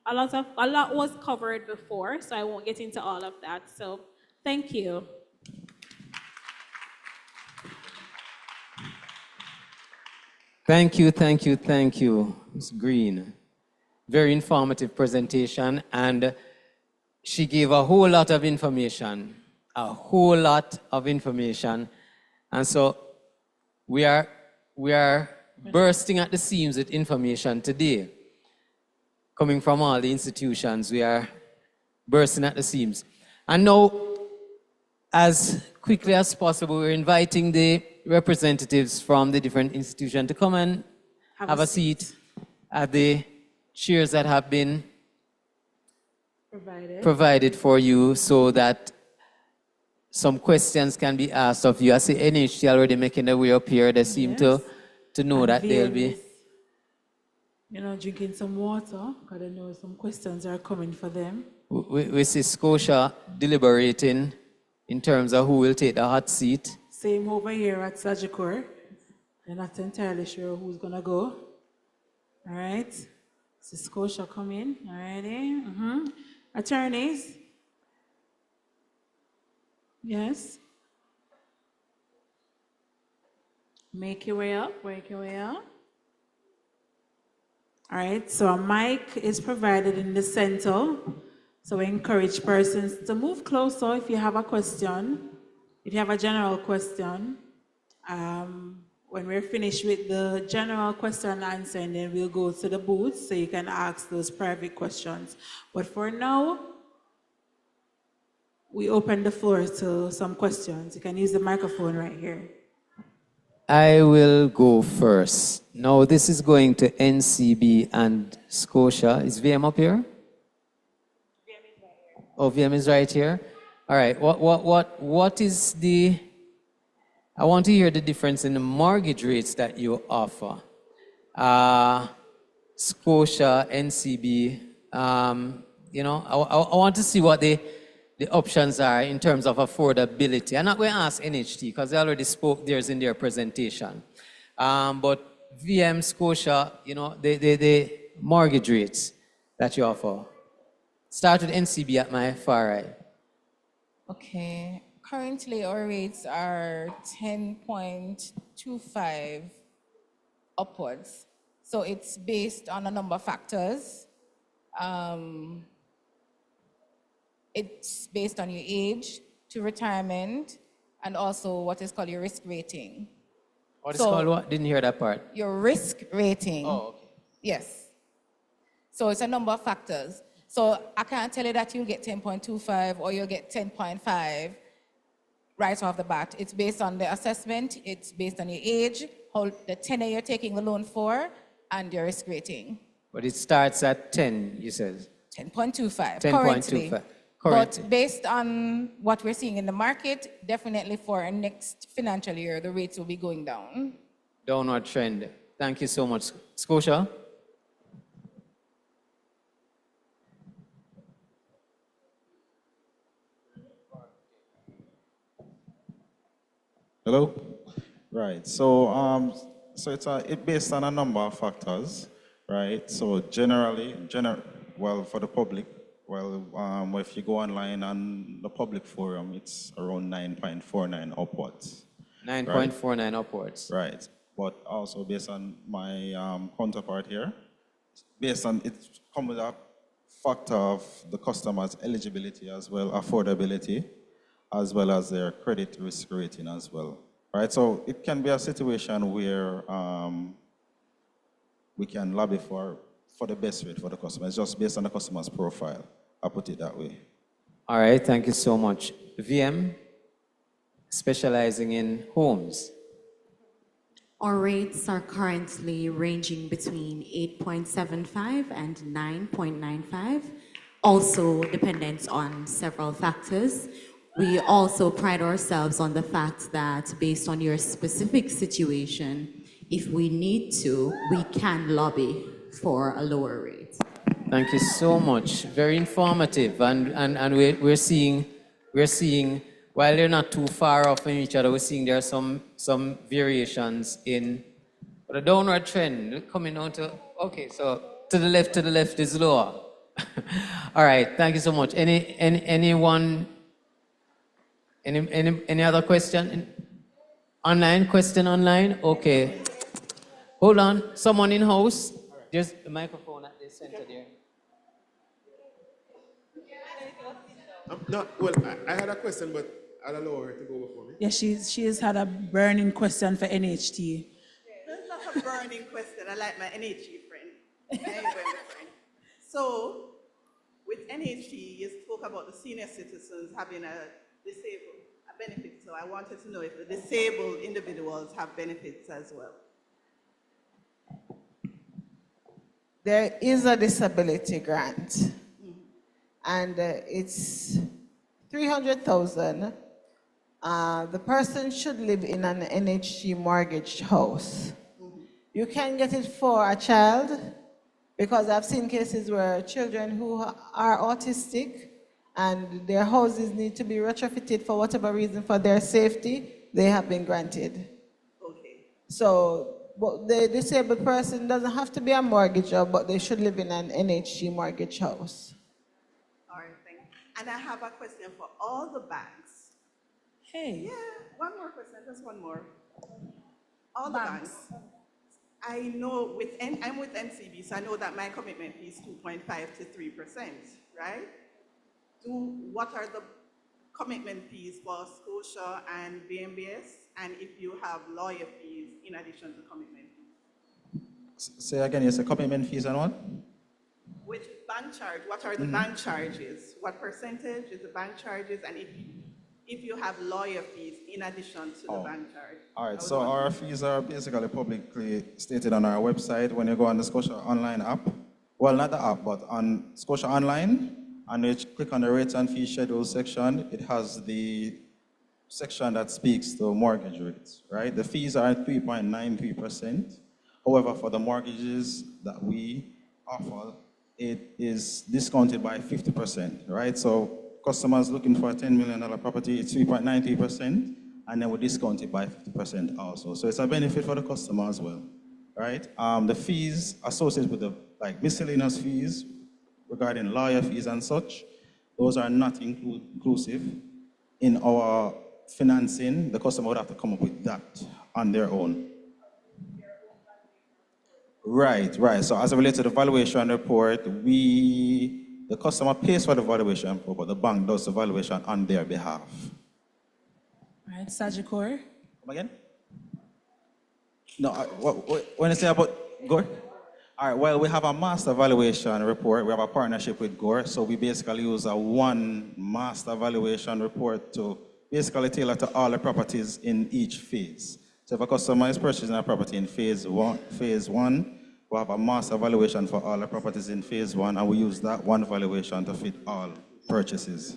a lot was covered before, so I won't get into all of that. So thank you. Thank you, thank you, thank you, Ms. Green. Very informative presentation, and she gave a whole lot of information, And so we are bursting at the seams with information today. Coming from all the institutions, we are bursting at the seams. And now, as quickly as possible, we're inviting the representatives from the different institutions to come and have a seat at the chairs that have been provided for you so that some questions can be asked of you. I see NHT already making their way up here. They seem to know And that they'll be... drinking some water, because I know some questions are coming for them. We see Scotia deliberating in terms of who will take the hot seat. Same over here at Sagicor. They're not entirely sure who's going to go. All right. So Scotia come in. All righty. Attorneys. Yes. Make your way up. Make your way up. All right. So a mic is provided in the center. So we encourage persons to move closer if you have a question. If you have a general question, when we're finished with the general question and answer, and then we'll go to the booth so you can ask those private questions. But for now, we open the floor to some questions. You can use the microphone right here. I will go first. Now, this is going to NCB and Scotia. Is VM up here? VM is right here. Oh, VM is right here? All right. What is the... I want to hear the difference in the mortgage rates that you offer. Scotia, NCB, I want to see what the options are in terms of affordability. I'm not going to ask NHT because they already spoke theirs in their presentation. But VM, Scotia, the mortgage rates that you offer. Start with NCB at my far right. Okay. Currently, our rates are 10.25 upwards. So it's based on a number of factors. It's based on your age to retirement and also what is called your risk rating. What is called what? Didn't hear that part. Your risk rating. Oh, okay. Yes. So it's a number of factors. So I can't tell you that you'll get 10.25 or you'll get 10.5 right off the bat. It's based on the assessment, it's based on your age, the tenure you're taking the loan for, and your risk rating. But it starts at 10, you said? 10.25. 10.25. But based on what we're seeing in the market, definitely for next financial year, the rates will be going down. Downward trend. Thank you so much. Scotia? Hello? Right. So it's based on a number of factors, right? So for the public, if you go online on the public forum, it's around 9.49 upwards. 9.49 upwards. Right. But also based on my counterpart here, it comes with a factor of the customer's eligibility as well, affordability, as well as their credit risk rating as well. Right, so it can be a situation where we can lobby for the best rate for the customer. It's just based on the customer's profile. I'll put it that way. All right, thank you so much. VM, specializing in homes. Our rates are currently ranging between 8.75 and 9.95, also dependent on several factors. We also pride ourselves on the fact that based on your specific situation, if we need to, we can lobby for a lower rate. Thank you so much. Very informative. And we're seeing, while they're not too far off from each other, we're seeing there are some variations in the downward trend coming down to, okay, so to the left is lower. All right, thank you so much. Anyone, any other question? Online, question online? Okay. Hold on, someone in house. There's a microphone at the center there. No, well, I had a question, but I'll allow her to go before me. Yeah, she's had a burning question for NHT. That's not a burning question. I like my NHG friend. Anyway, my friend. So, with NHG, you spoke about the senior citizens having a benefit. So I wanted to know if the disabled individuals have benefits as well. There is a disability grant, and it's 300,000. The person should live in an NHG mortgaged house. You can get it for a child, because I've seen cases where children who are autistic and their houses need to be retrofitted for whatever reason for their safety, they have been granted. Okay. So but the disabled person doesn't have to be a mortgager, but they should live in an NHG mortgage house. All right, thank you. And I have a question for all the banks. Hey. Yeah, one more question, just one more. All the banks. I know I'm with MCB, so I know that my commitment fee is 2.5 to 3%, right? What are the commitment fees for Scotia and BMBS, and if you have lawyer fees in addition to commitment fees? Say again, yes, the commitment fees and what? Which bank charge? What are the bank charges? What percentage is the bank charges, and if you have lawyer fees in addition to the bank charge? All right, so our fees are basically publicly stated on our website when you go on the Scotia Online app. Well, not the app, but on Scotia Online, and you click on the rates and fee schedule section, it has the section that speaks to mortgage rates, right? The fees are 3.93%. However, for the mortgages that we offer, it is discounted by 50%, right? So customers looking for a $10 million property, it's 3.93%, and then we discount it by 50% also. So it's a benefit for the customer as well, right? The fees associated with the miscellaneous fees regarding lawyer fees and such, those are not inclusive in our financing. The customer would have to come up with that on their own. Right. So as it relates to the valuation report, the customer pays for the valuation report, but the bank does the valuation on their behalf. All right, Sajikor. Come again? No, when you say about Gore? All right, well, we have a master valuation report. We have a partnership with Gore, so we basically use one master valuation report to basically tailor to all the properties in each phase. So if a customer is purchasing a property in phase one, we have a master valuation for all the properties in phase one, and we use that one valuation to fit all purchases.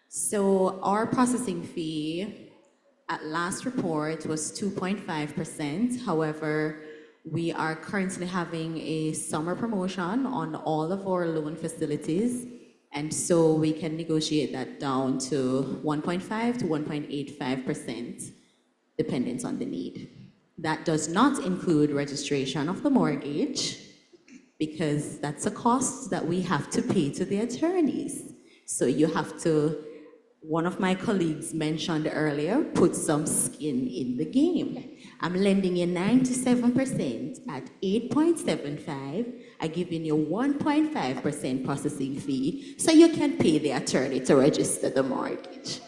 So our processing fee at last report was 2.5%. However, we are currently having a summer promotion on all of our loan facilities, and so we can negotiate that down to 1.5 to 1.85%, depending on the need. That does not include registration of the mortgage, because that's a cost that we have to pay to the attorneys. So you have to, one of my colleagues mentioned earlier, put some skin in the game. I'm lending you 97% at 8.75. I'm giving you 1.5% processing fee, so you can pay the attorney to register the mortgage.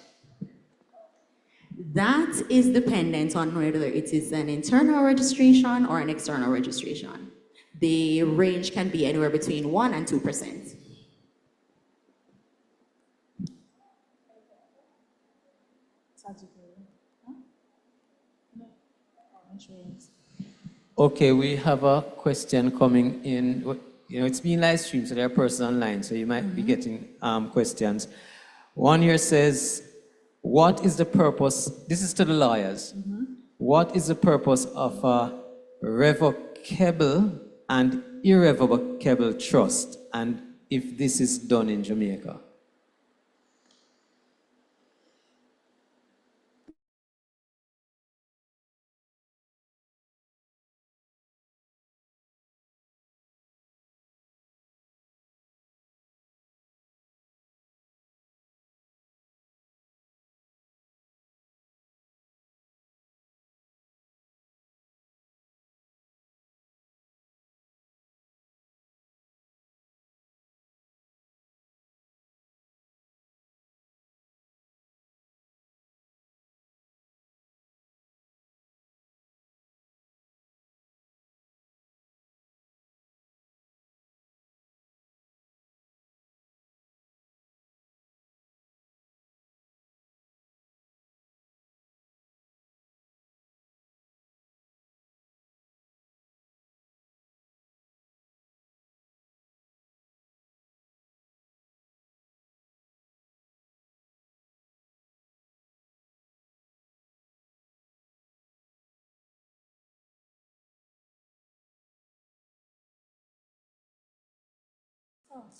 That is dependent on whether it is an internal registration or an external registration. The range can be anywhere between 1 and 2%. Okay, we have a question coming in. You know, it's being live streamed, so there are persons online, so you might be getting questions. One here says, what is the purpose, this is to the lawyers, what is the purpose of a revocable and irrevocable trust, and if this is done in Jamaica?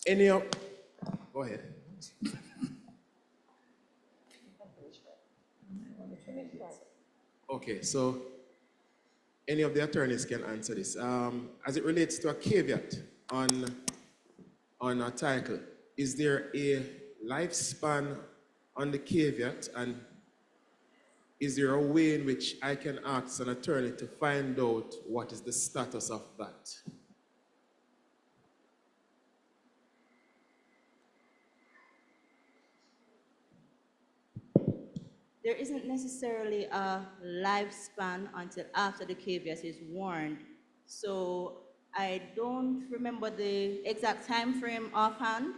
Any of, go ahead. Okay, so any of the attorneys can answer this. As it relates to a caveat on a title, is there a lifespan on the caveat, and is there a way in which I can ask an attorney to find out what is the status of that? There isn't necessarily a lifespan until after the caveat is warned. So I don't remember the exact time frame offhand,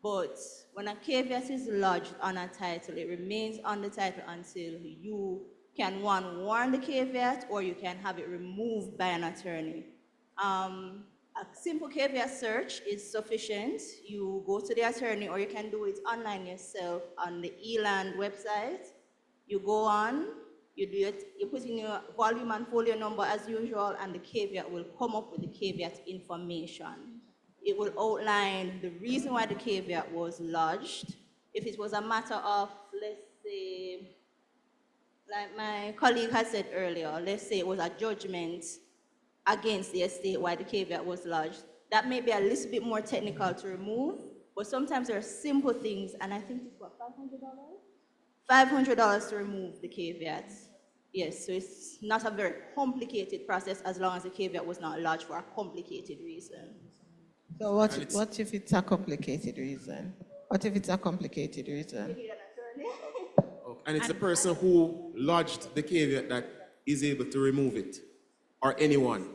but when a caveat is lodged on a title, it remains on the title until you can, one, warn the caveat, or you can have it removed by an attorney. A simple caveat search is sufficient. You go to the attorney, or you can do it online yourself on the eLand website. You go on, you do it, you put in your volume and folio number as usual, and the caveat will come up with the caveat information. It will outline the reason why the caveat was lodged. If it was a matter of, let's say, like my colleague has said earlier, let's say it was a judgment against the estate why the caveat was lodged, that may be a little bit more technical to remove, but sometimes there are simple things, and I think it's what, $500? $500 to remove the caveat. Yes, so it's not a very complicated process as long as the caveat was not lodged for a complicated reason. So what if it's a complicated reason? What if it's a complicated reason? Okay. And it's the person who lodged the caveat that is able to remove it, or anyone?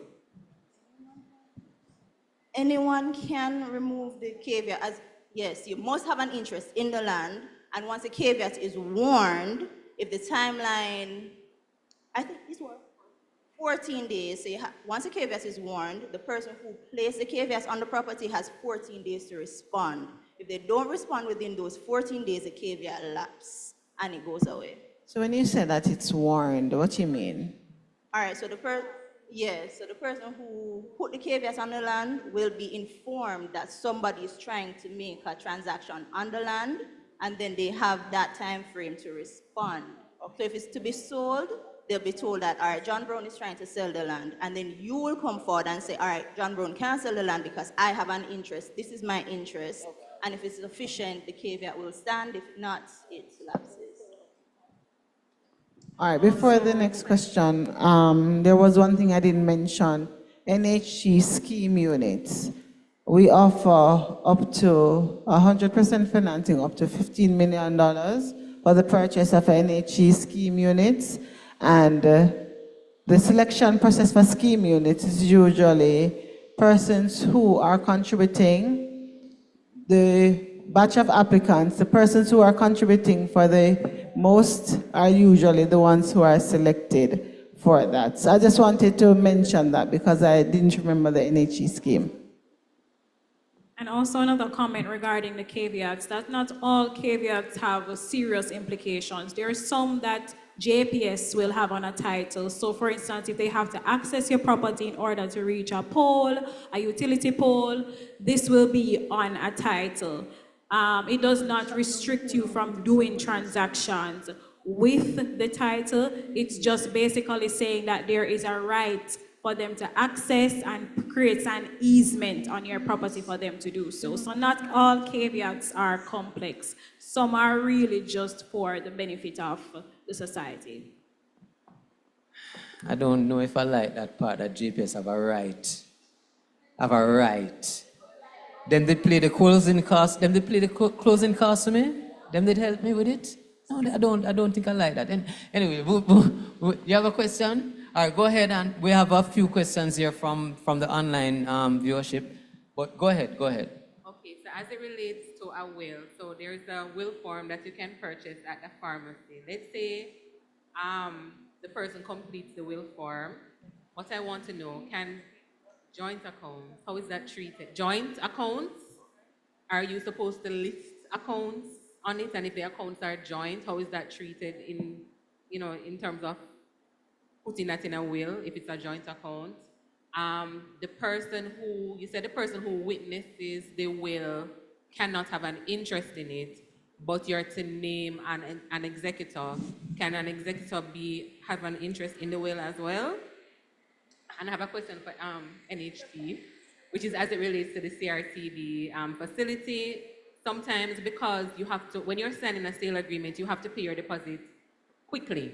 Anyone can remove the caveat. As yes, you must have an interest in the land, and once the caveat is warned, if the timeline, I think it's what, 14 days. So once the caveat is warned, the person who placed the caveat on the property has 14 days to respond. If they don't respond within those 14 days, the caveat lapses and it goes away. So when you say that it's warned, what do you mean? All right, so the person who put the caveat on the land will be informed that somebody is trying to make a transaction on the land, and then they have that time frame to respond. So if it's to be sold, they'll be told that, all right, John Brown is trying to sell the land, and then you will come forward and say, all right, John Brown can't sell the land because I have an interest. This is my interest. And if it's sufficient, the caveat will stand. If not, it lapses. All right, before the next question, there was one thing I didn't mention. NHG scheme units. We offer up to 100% financing, up to $15 million for the purchase of NHG scheme units. And the selection process for scheme units is usually persons who are contributing. The batch of applicants, the persons who are contributing for the most are usually the ones who are selected for that. So I just wanted to mention that because I didn't remember the NHE scheme. And also another comment regarding the caveats, that not all caveats have serious implications. There are some that JPS will have on a title. So for instance, if they have to access your property in order to reach a pole, a utility pole, this will be on a title. It does not restrict you from doing transactions with the title. It's just basically saying that there is a right for them to access and creates an easement on your property for them to do so. So not all caveats are complex. Some are really just for the benefit of the society. I don't know if I like that part that GPS have a right. Have a right. Them they play the closing cost. Them they play the closing cost for me. Them they help me with it. No, I don't think I like that. And anyway, you have a question? All right, go ahead, and we have a few questions here from the online viewership. But go ahead. Okay, so as it relates to a will, so there's a will form that you can purchase at the pharmacy. Let's say the person completes the will form. What I want to know, can joint accounts, how is that treated? Joint accounts, are you supposed to list accounts on it? And if the accounts are joint, how is that treated in terms of putting that in a will if it's a joint account? the person who, you said the person who witnesses the will cannot have an interest in it, but you're to name an executor. Can an executor have an interest in the will as well? And I have a question for NHT, which is as it relates to the CRTD facility. Sometimes because you have to, when you're signing a sale agreement, you have to pay your deposit quickly,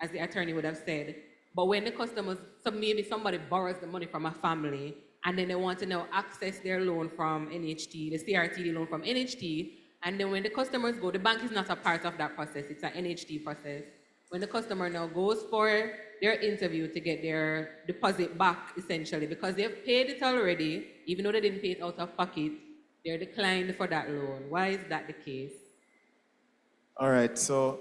as the attorney would have said. But when the customers, so maybe somebody borrows the money from a family, and then they want to now access their loan from NHT, the CRTD loan from NHT, and then when the customers go, the bank is not a part of that process, it's an NHT process. When the customer now goes for their interview to get their deposit back, essentially, because they've paid it already, even though they didn't pay it out of pocket, they're declined for that loan. Why is that the case? All right, so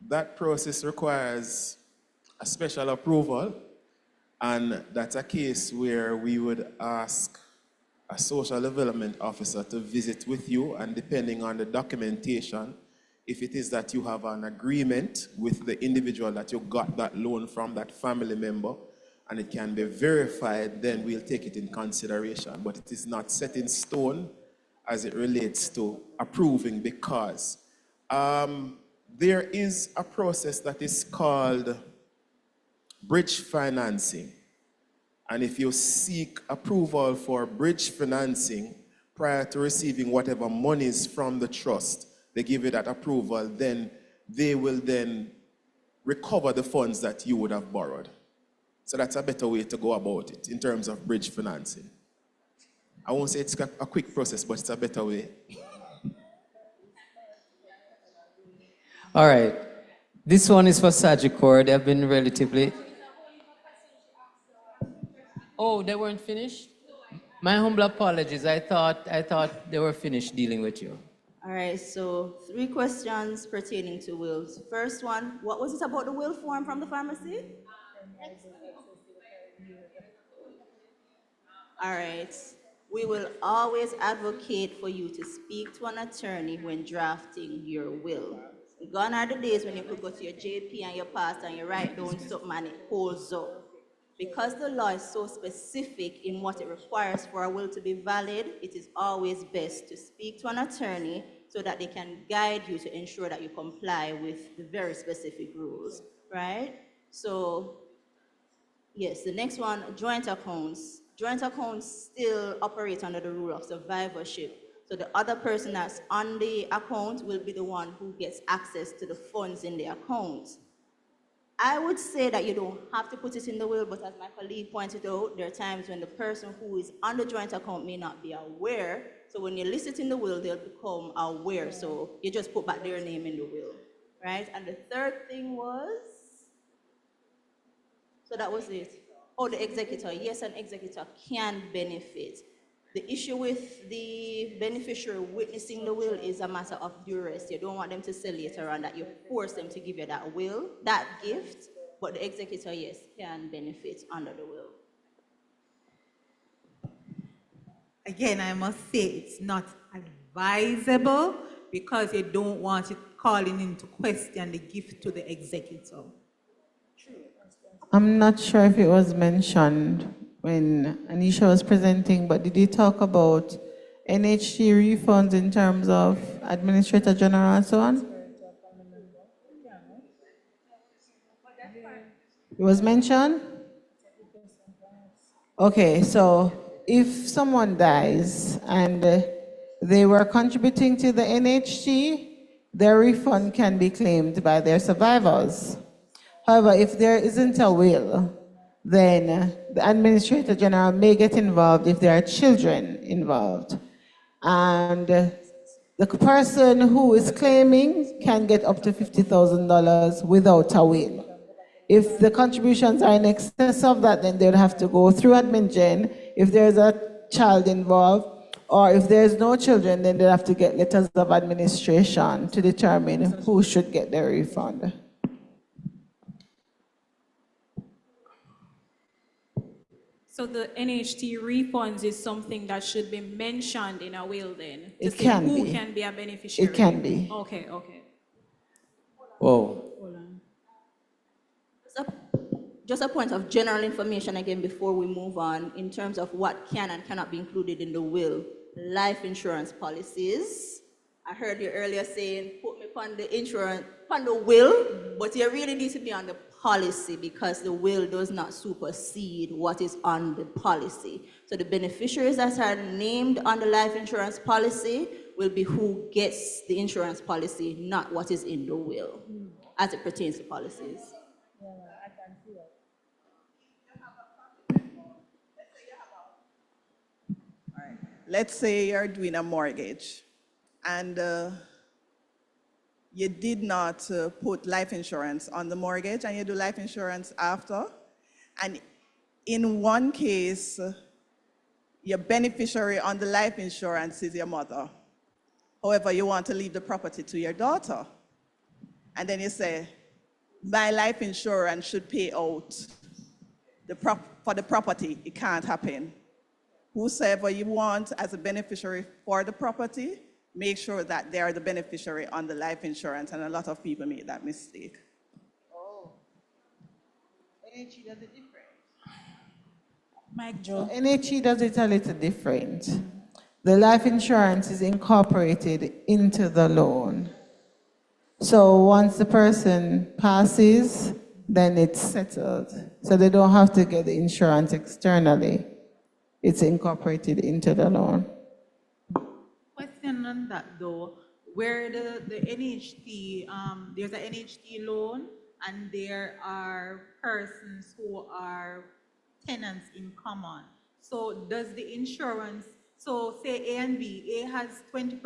that process requires a special approval, and that's a case where we would ask a social development officer to visit with you, and depending on the documentation, if it is that you have an agreement with the individual that you got that loan from, that family member, and it can be verified, then we'll take it in consideration. But it is not set in stone as it relates to approving, because there is a process that is called bridge financing. And if you seek approval for bridge financing prior to receiving whatever monies from the trust, they give you that approval, then they will then recover the funds that you would have borrowed. So that's a better way to go about it in terms of bridge financing. I won't say it's a quick process, but it's a better way. All right. This one is for Sagicor. They have been relatively... Oh, they weren't finished? My humble apologies. I thought they were finished dealing with you. All right, so 3 questions pertaining to wills. First one, what was it about the will form from the pharmacy? All right, we will always advocate for you to speak to an attorney when drafting your will. Gone are the days when you could go to your JP and your pastor and you write down something and it holds up. Because the law is so specific in what it requires for a will to be valid, it is always best to speak to an attorney so that they can guide you to ensure that you comply with the very specific rules, right? So, yes, the next one, joint accounts. Joint accounts still operate under the rule of survivorship. So the other person that's on the account will be the one who gets access to the funds in the account. I would say that you don't have to put it in the will, but as my colleague pointed out, there are times when the person who is on the joint account may not be aware. So when you list it in the will, they'll become aware. So you just put back their name in the will, right? And the third thing was, so that was it. Oh, the executor. Yes, an executor can benefit. The issue with the beneficiary witnessing the will is a matter of duress. You don't want them to say later on that you force them to give you that will, that gift, but the executor, yes, can benefit under the will. Again, I must say it's not advisable because you don't want it calling into question the gift to the executor. I'm not sure if it was mentioned when Anisha was presenting, but did you talk about NHT refunds in terms of Administrator General and so on? It was mentioned? Okay, so if someone dies and they were contributing to the NHT, their refund can be claimed by their survivors. However, if there isn't a will, then the Administrator General may get involved if there are children involved. And the person who is claiming can get up to $50,000 without a will. If the contributions are in excess of that, then they'll have to go through Admin Gen. If there's a child involved, or if there's no children, then they'll have to get letters of administration to determine who should get their refund. So the NHT refunds is something that should be mentioned in a will then? It to say can who be. can be a beneficiary? It can be. Okay, okay. Whoa. Just just a point of general information again before we move on in terms of what can and cannot be included in the will. Life insurance policies. I heard you earlier saying, put me on the insurance, on the will, but you really need to be on the policy because the will does not supersede what is on the policy. So the beneficiaries that are named on the life insurance policy will be who gets the insurance policy, not what is in the will, as it pertains to policies. Let's say you're doing a mortgage and you did not put life insurance on the mortgage and you do life insurance after. And in one case, your beneficiary on the life insurance is your mother. However, you want to leave the property to your daughter. And then you say, my life insurance should pay out for the property. It can't happen. Whosoever you want as a beneficiary for the property, make sure that they are the beneficiary on the life insurance, and a lot of people make that mistake. Oh. NHE does it different. Mike Joe. NHE does it a little different. The life insurance is incorporated into the loan. So once the person passes, then it's settled. So they don't have to get the insurance externally. It's incorporated into the loan. Question on that though, where the NHT, there's an NHT loan and there are persons who are tenants in common. So does the insurance, so say A and B, A has 20%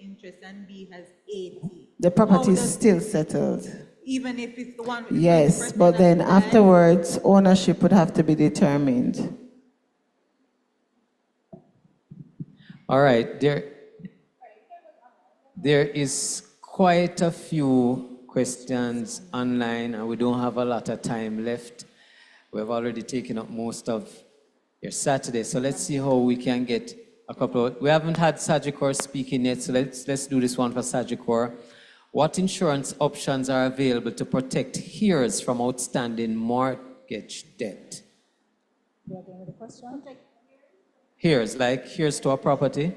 interest and B has 80. The property is still settled. Even if it's the one with Yes, 20% but then at the time? afterwards, ownership would have to be determined. All right, there is quite a few questions online, and we don't have a lot of time left. We've already taken up most of your Saturday, so let's see how we can get a couple of, we haven't had Sagicor speaking yet, so let's do this one for Sagicor. What insurance options are available to protect heirs from outstanding mortgage debt? Heirs, like heirs to a property?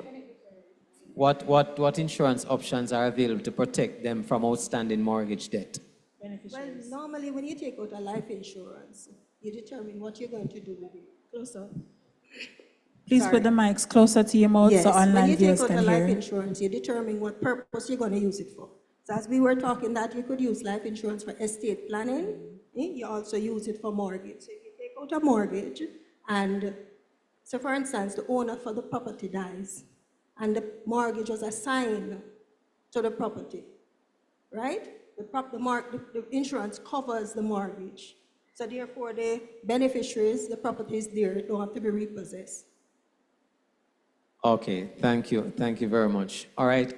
What insurance options are available to protect them from outstanding mortgage debt? Well, normally when you take out a life insurance, you determine what you're going to do with it. Closer. Please put the mics closer to your mouth so online viewers can when you take out a life hear. insurance, you determine what purpose you're going to use it for. So as we were talking that you could use life insurance for estate planning, you also use it for mortgage. So if you take out a mortgage and, so for instance, the owner for the property dies and the mortgage was assigned to the property, right? The insurance covers the mortgage. So therefore the beneficiaries, the property is there, don't have to be repossessed. Okay, thank you very much. All right,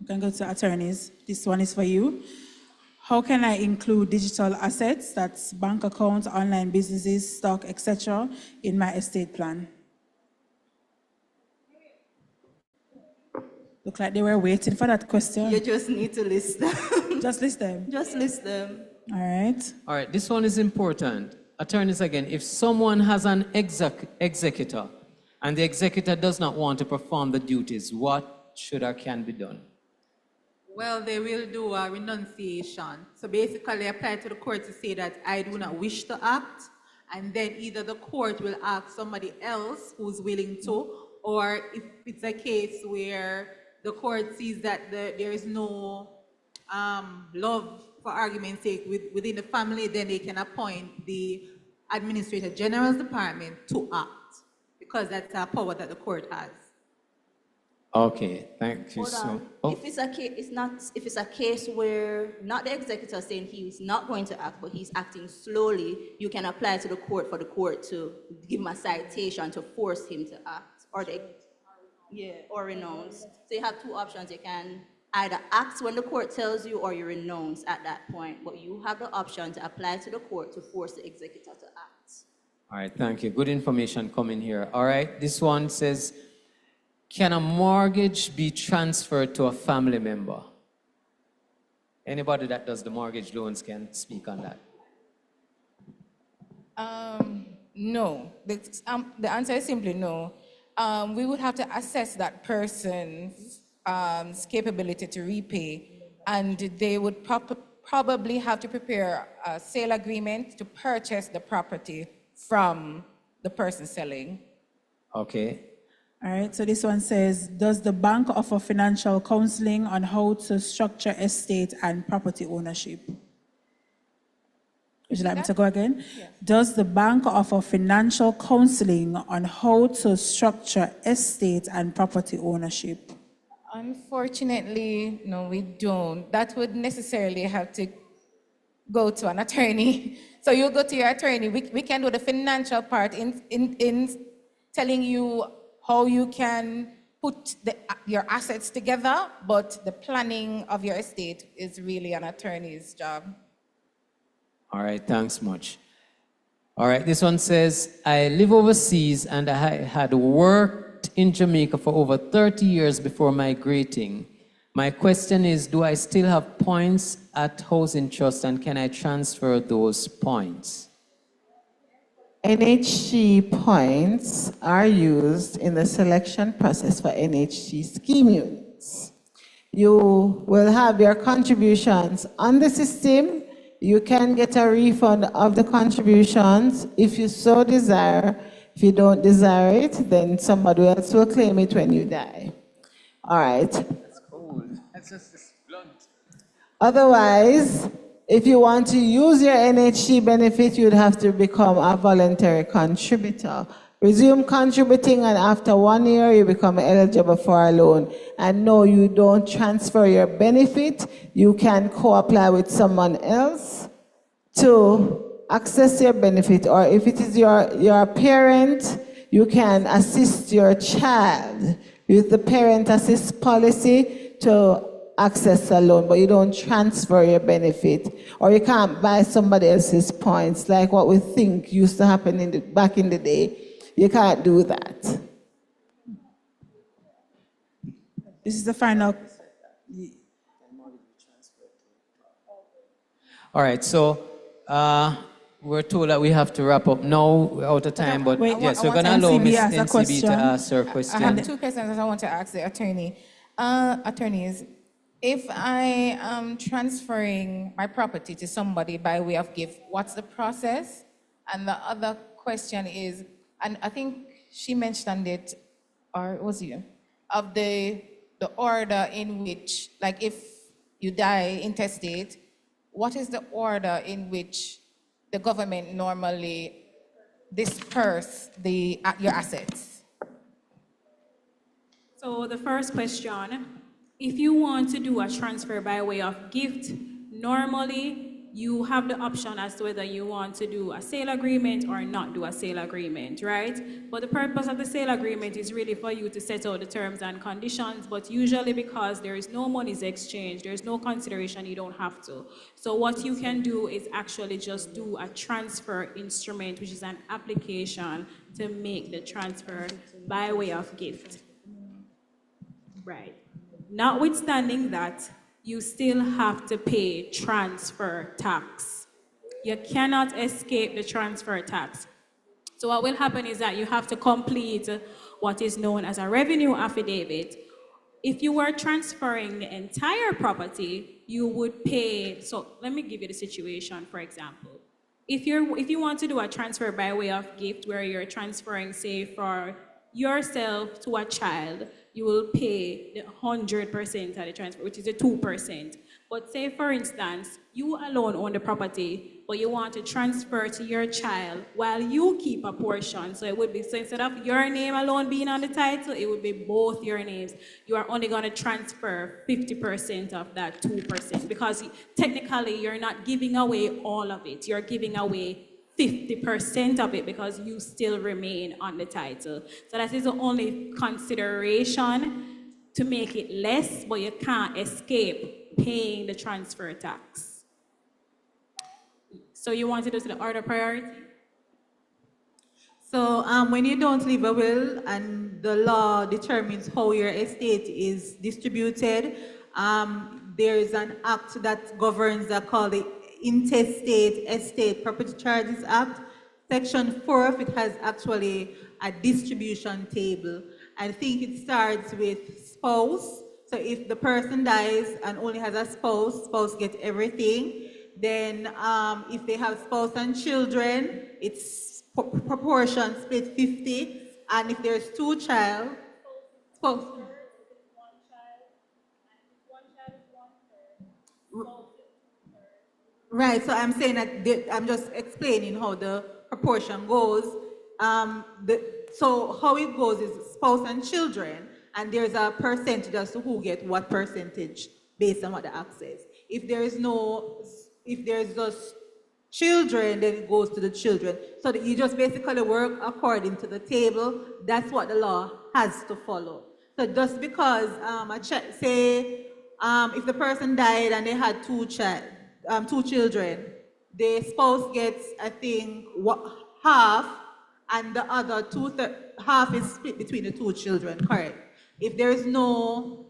You can go to attorneys. This one is for you. How can I include digital assets, that's bank accounts, online businesses, stock, etc., in my estate plan? Look like they were waiting for that question. You just need to list them. Just list them. Just list them. All right. All right, this one is important. Attorneys, again, if someone has an executor and the executor does not want to perform the duties, what should or can be done? Well, they will do a renunciation. So basically apply to the court to say that I do not wish to act, and then either the court will ask somebody else who's willing to, or if it's a case where the court sees that there is no love, for argument's sake, within the family, then they can appoint the Administrator General's Department to act, because that's a power that the court has. Okay, thank you. Hold on. If it's a case, if it's a case where not the executor saying he's not going to act, but he's acting slowly, you can apply to the court for the court to give him a citation to force him to act, or or renounce. So you have two options. You can either act when the court tells you, or you renounce at that point. But you have the option to apply to the court to force the executor to act. All right, thank you. Good information coming here. All right, this one says, can a mortgage be transferred to a family member? Anybody that does the mortgage loans can speak on that. No. The answer is simply no. We would have to assess that person's capability to repay, and they would probably have to prepare a sale agreement to purchase the property from the person selling. Okay. All right, so this one says, does the bank offer financial counseling on how to structure estate and property ownership? Would you like me to go again? Yes. Does the bank offer financial counseling on how to structure estate and property ownership? Unfortunately, no, we don't. That would necessarily have to go to an attorney. So you'll go to your attorney. We can do the financial part in telling you how you can put your assets together, but the planning of your estate is really an attorney's job. All right, thanks much. All right, this one says, I live overseas and I had worked in Jamaica for over 30 years before migrating. My question is, do I still have points at Housing Trust and can I transfer those points? NHG points are used in the selection process for NHG scheme units. You will have your contributions on the system. You can get a refund of the contributions if you so desire. If you don't desire it, then somebody else will claim it when you die. All right. That's cool. That's just blunt. Otherwise, if you want to use your NHG benefit, you'd have to become a voluntary contributor. Resume contributing, and after 1 year, you become eligible for a loan. And no, you don't transfer your benefit. You can co-apply with someone else to access your benefit. Or if it is your parent, you can assist your child with the parent assist policy to access a loan, but you don't transfer your benefit. Or you can't buy somebody else's points, like what we think used to happen back in the day. You can't do that. This is the final. All right, so we're told that we have to wrap up now. We're out of time, but yes, we're going to allow Ms. NCB to ask her question. I have two questions that I want to ask the attorney. Attorneys, if I am transferring my property to somebody by way of gift, what's the process? And the other question is, and I think she mentioned it, or it was you, of the order in which, like if you die intestate, what is the order in which the government normally disperse your assets? So the first question, if you want to do a transfer by way of gift, normally you have the option as to whether you want to do a sale agreement or not do a sale agreement, right? But the purpose of the sale agreement is really for you to set out the terms and conditions, but usually because there is no monies exchange, there's no consideration, you don't have to. So what you can do is actually just do a transfer instrument, which is an application to make the transfer by way of gift. Right. Notwithstanding that, you still have to pay transfer tax. You cannot escape the transfer tax. So what will happen is that you have to complete what is known as a revenue affidavit. If you were transferring the entire property, you would pay, so let me give you the situation, for example. If you want to do a transfer by way of gift where you're transferring, say, for yourself to a child, you will pay the 100% of the transfer, which is the 2%. But say, for instance, you alone own the property, but you want to transfer to your child while you keep a portion. So it would be, so instead of your name alone being on the title, it would be both your names. You are only going to transfer 50% of that 2%, because technically you're not giving away all of it. You're giving away 50% of it because you still remain on the title. So that is the only consideration to make it less, but you can't escape paying the transfer tax. So you want to do the order priority? So when you don't leave a will and the law determines how your estate is distributed, there is an act that governs that called the Intestate Estate Property Charges Act. Section 4 of it has actually a distribution table. I think it starts with spouse. So if the person dies and only has a spouse, spouse gets everything. Then if they have spouse and children, it's proportion split 50. And if there's 2 child, spouse. Right, so I'm saying that I'm just explaining how the proportion goes. So how it goes is spouse and children, and there's a percentage as to who get what percentage based on what the act says. If there's just children, then it goes to the children. So that you just basically work according to the table. That's what the law has to follow. So just because if the person died and they had 2 children, the spouse gets, I think, half, and the other half is split between the 2 children. Correct. If there's no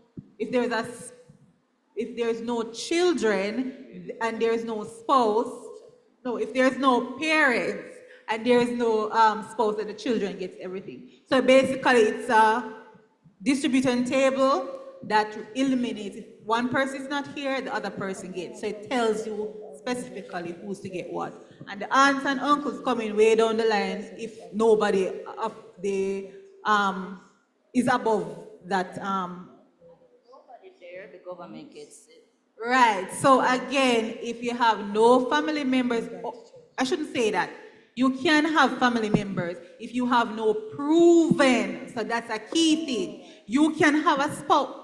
children and there's no spouse, if there's no parents and there's no spouse, then the children gets everything. So basically, it's a distribution table that eliminates if one person is not here, the other person gets. So it tells you specifically who's to get what. And the aunts and uncles coming way down the line if nobody of the is above that. Nobody there, the government gets it. Right. So again, if you have no family members, I shouldn't say that. You can have family members if you have no proven. So that's a key thing. You can have a spouse.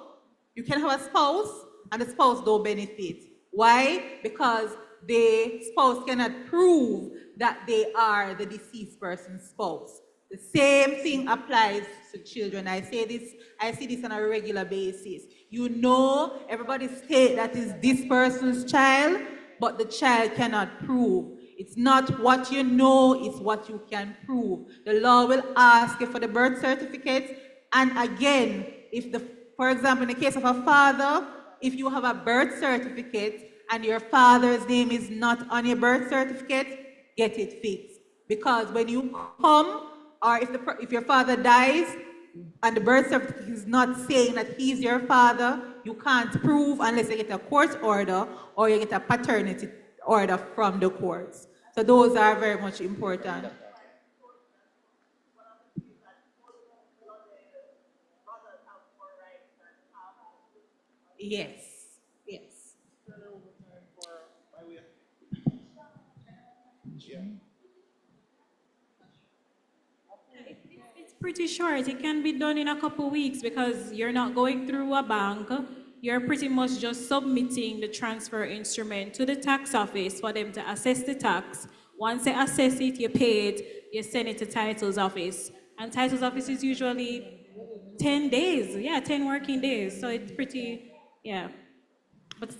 You can have a spouse, and the spouse don't benefit. Why? Because the spouse cannot prove that they are the deceased person's spouse. The same thing applies to children. I see this on a regular basis. You know, everybody state that is this person's child, but the child cannot prove. It's not what you know, it's what you can prove. The law will ask you for the birth certificate, and again, for example, in the case of a father, if you have a birth certificate and your father's name is not on your birth certificate, get it fixed. Because when you come, or if your father dies and the birth certificate is not saying that he's your father, you can't prove unless you get a court order or you get a paternity order from the courts. So those are very much important. Yes, yes. It's pretty short. It can be done in a couple weeks because you're not going through a bank. You're pretty much just submitting the transfer instrument to the tax office for them to assess the tax. Once they assess it, you pay it, you send it to titles office. And titles office is usually 10 days. Yeah, 10 working days. So it's pretty, yeah. But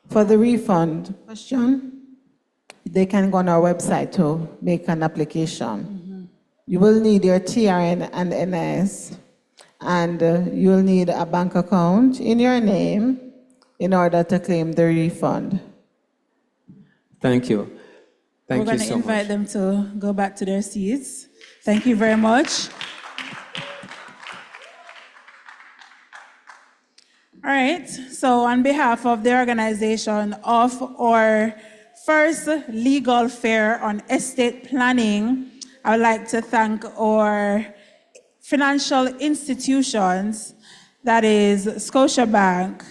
For the refund question, they can go on our website to make an application. You will need your TRN and NS, and you will need a bank account in your name in order to claim the refund. Thank you. Thank We're you going to so invite much. them to go back to their seats. Thank you very much. All right, so on behalf of the organization of our first legal fair on estate planning, I would like to thank our financial institutions, that is Scotiabank.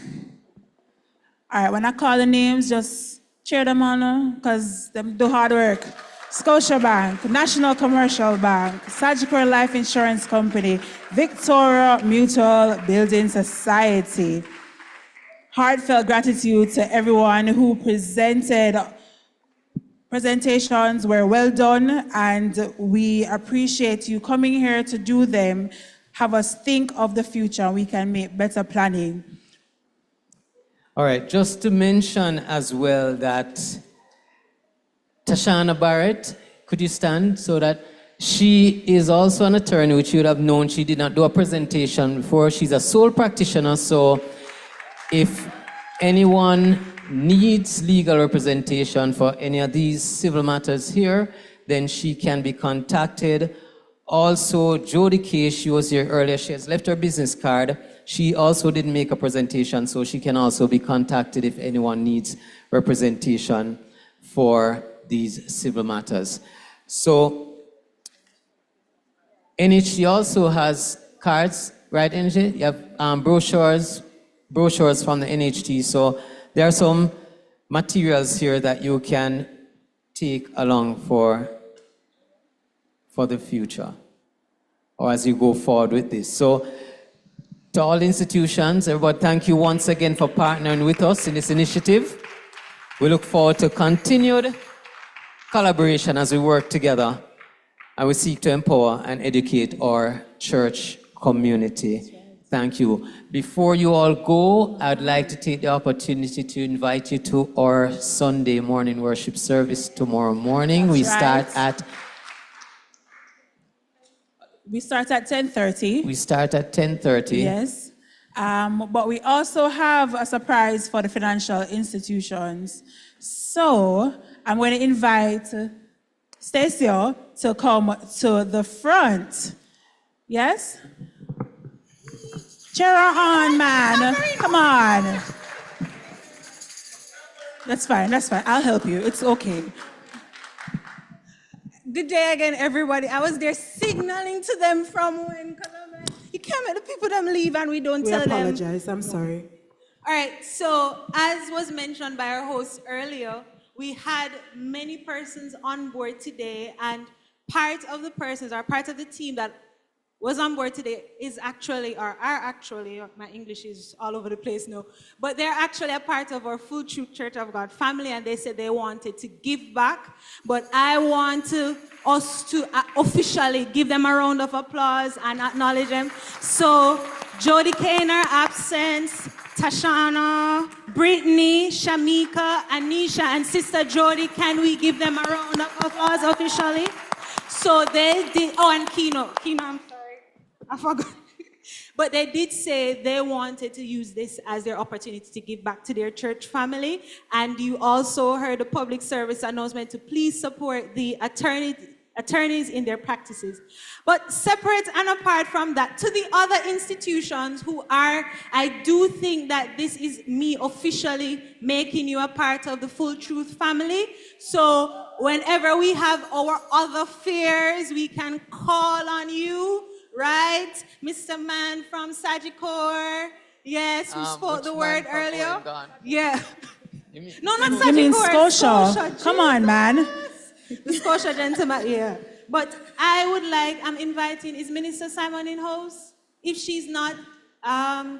All right, when I call the names, just cheer them on, because they do hard work. Scotiabank, National Commercial Bank, Sagicor Life Insurance Company, Victoria Mutual Building Society. Heartfelt gratitude to everyone who presented. Presentations were well done, and we appreciate you coming here to do them. Have us think of the future, we can make better planning. All right, just to mention as well that Tashana Barrett, could you stand so that she is also an attorney, which you would have known she did not do a presentation before. She's a sole practitioner, so if anyone needs legal representation for any of these civil matters here, then she can be contacted. Also, Jody K, she was here earlier. She has left her business card. She also didn't make a presentation, so she can also be contacted if anyone needs representation for these civil matters. So, NHG also has cards, right, NHG? You have brochures from the NHG. So, there are some materials here that you can take along for the future, or as you go forward with this. So, to all institutions, everybody, thank you once again for partnering with us in this initiative. We look forward to continued collaboration as we work together and we seek to empower and educate our church community. Thank you. Before you all go, I'd like to take the opportunity to invite you to our Sunday morning worship service tomorrow morning. We start at 10:30. We start at 10:30. Yes. But we also have a surprise for the financial institutions. So I'm going to invite Stacio to come to the front. Yes? Cheer her on, man. Come on. That's fine. I'll help you. It's okay. Good day again, everybody. I was there signaling to them from when, you can't make the people them leave and we don't tell them. We apologize. I'm sorry. All right, so as was mentioned by our host earlier, we had many persons on board today, and part of the persons or part of the team that was on board today is actually, or are actually, my English is all over the place now, but they're actually a part of our Full Truth Church of God family, and they said they wanted to give back, but I want us to officially give them a round of applause and acknowledge them. So, Jody K in her absence, Tashana, Brittany, Shamika, Anisha, and Sister Jody, can we give them a round of applause officially? So they did, and Kino, I'm sorry. I forgot. But they did say they wanted to use this as their opportunity to give back to their church family. And you also heard the public service announcement to please support the attorneys in their practices. But separate and apart from that, to the other institutions who are, I do think that this is me officially making you a part of the Full Truth family. So whenever we have our other fears, we can call on you. Right, Mr. Man from Sagicor. Yes, who spoke the word earlier. Yeah. No, not Sagicor. You mean Scotia? Come on, man. The Scotia gentleman, yeah. But I'm inviting, is Minister Simon in house? If she's not, and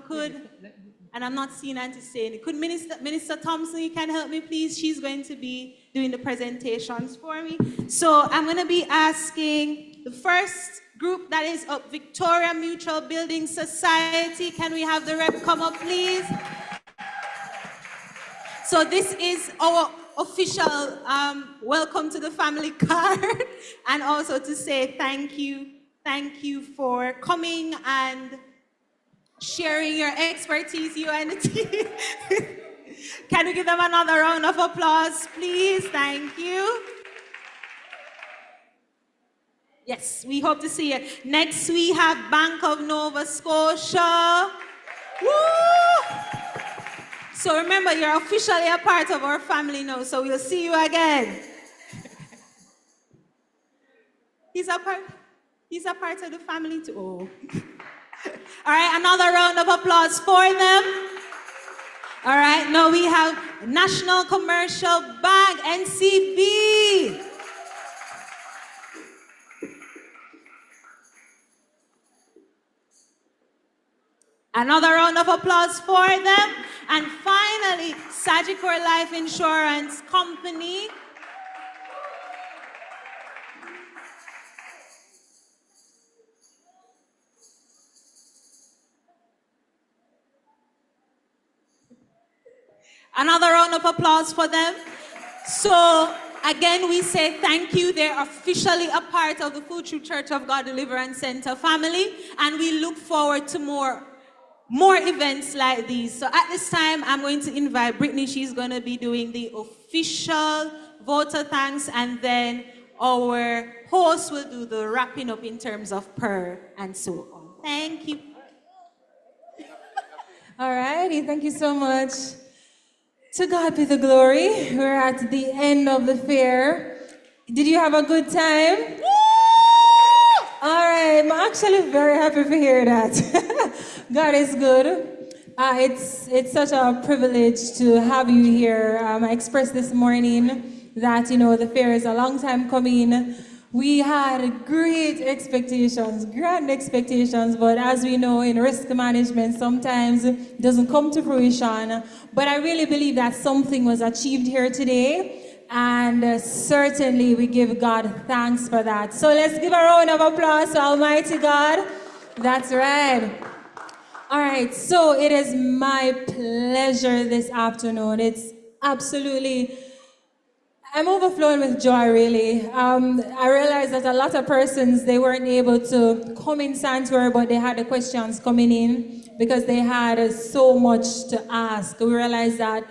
I'm not seeing Auntie saying it, could Minister Thompson, you can help me, please? She's going to be doing the presentations for me. So I'm going to be asking the first group that is up, Victoria Mutual Building Society. Can we have the rep come up, please? So this is our official welcome to the family card, and also to say thank you for coming and sharing your expertise, you and the team. Can we give them another round of applause, please? Thank you. Yes, we hope to see you. Next, we have Bank of Nova Scotia. Woo! So remember, you're officially a part of our family now, so we'll see you again. He's a part of the family too. Oh. All right, another round of applause for them. All right, now we have National Commercial Bank, NCB. Another round of applause for them. And finally, Sagicor Life Insurance Company. Another round of applause for them. So again, we say thank you. They're officially a part of the Full Truth Church of God Deliverance Center family, and we look forward to more events like these. So at this time, I'm going to invite Brittany. She's going to be doing the official voter thanks, and then our host will do the wrapping up in terms of per and so on. Thank you. All righty, thank you so much. To God be the glory. We're at the end of the fair. Did you have a good time? All right, I'm actually very happy to hear that. God is good. It's such a privilege to have you here. I expressed this morning that, the fair is a long time coming. We had great expectations, grand expectations, but as we know in risk management, sometimes it doesn't come to fruition. But I really believe that something was achieved here today, and certainly we give God thanks for that. So let's give a round of applause to Almighty God. That's right. All right, so it is my pleasure this afternoon. It's absolutely, I'm overflowing with joy, really. I realized that a lot of persons, they weren't able to come in sanctuary, but they had the questions coming in because they had so much to ask. We realized that,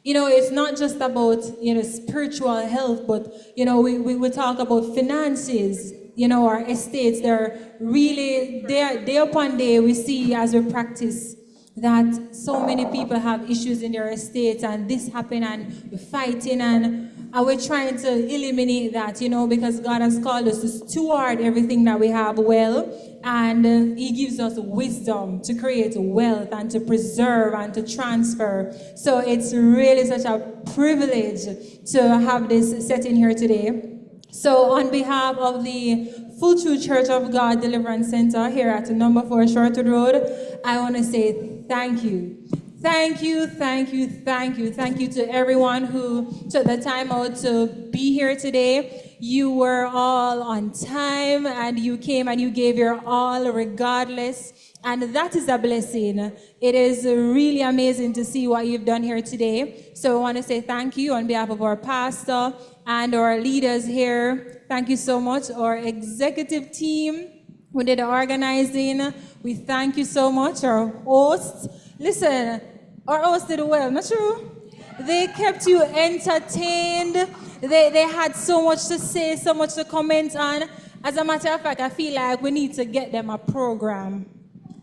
it's not just about, spiritual health, but, we talk about finances, our estates. They're really, day upon day, we see as we practice that so many people have issues in their estates, and this happen, and we're fighting, and we're trying to eliminate that, because God has called us to steward everything that we have well, and He gives us wisdom to create wealth and to preserve and to transfer. So it's really such a privilege to have this setting here today. So on behalf of the Full Truth Church of God Deliverance Center here at number 4 Shortwood Road, I want to say thank you. Thank you, thank you, thank you. Thank you to everyone who took the time out to be here today. You were all on time, and you came and you gave your all regardless. And that is a blessing. It is really amazing to see what you've done here today. So I want to say thank you on behalf of our pastor and our leaders here. Thank you so much. Our executive team who did the organizing, we thank you so much. Our hosts, listen, our hosts did well, not true? They kept you entertained. They had so much to say, so much to comment on. As a matter of fact, I feel like we need to get them a program.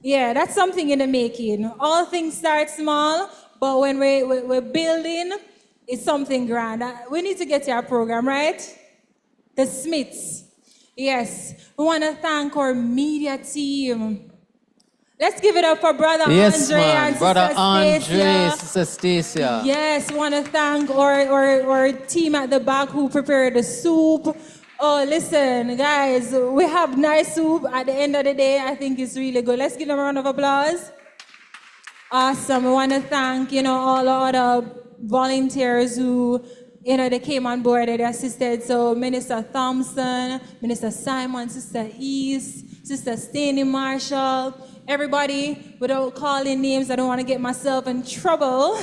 Yeah, that's something in the making. All things start small, but when we're building, it's something grand. We need to get to our program, right? The Smiths. Yes. We want to thank our media team. Let's give it up for Brother Andre and Sister Brother Andre, Stacia. Sister Stacia. Yes, we want to thank our team at the back who prepared the soup. Oh, listen, guys, we have nice soup. At the end of the day, I think it's really good. Let's give them a round of applause. Awesome. We want to thank, all the other volunteers who, they came on board and they assisted. So Minister Thompson, Minister Simon, Sister East, Sister Stanley Marshall, everybody, without calling names, I don't want to get myself in trouble.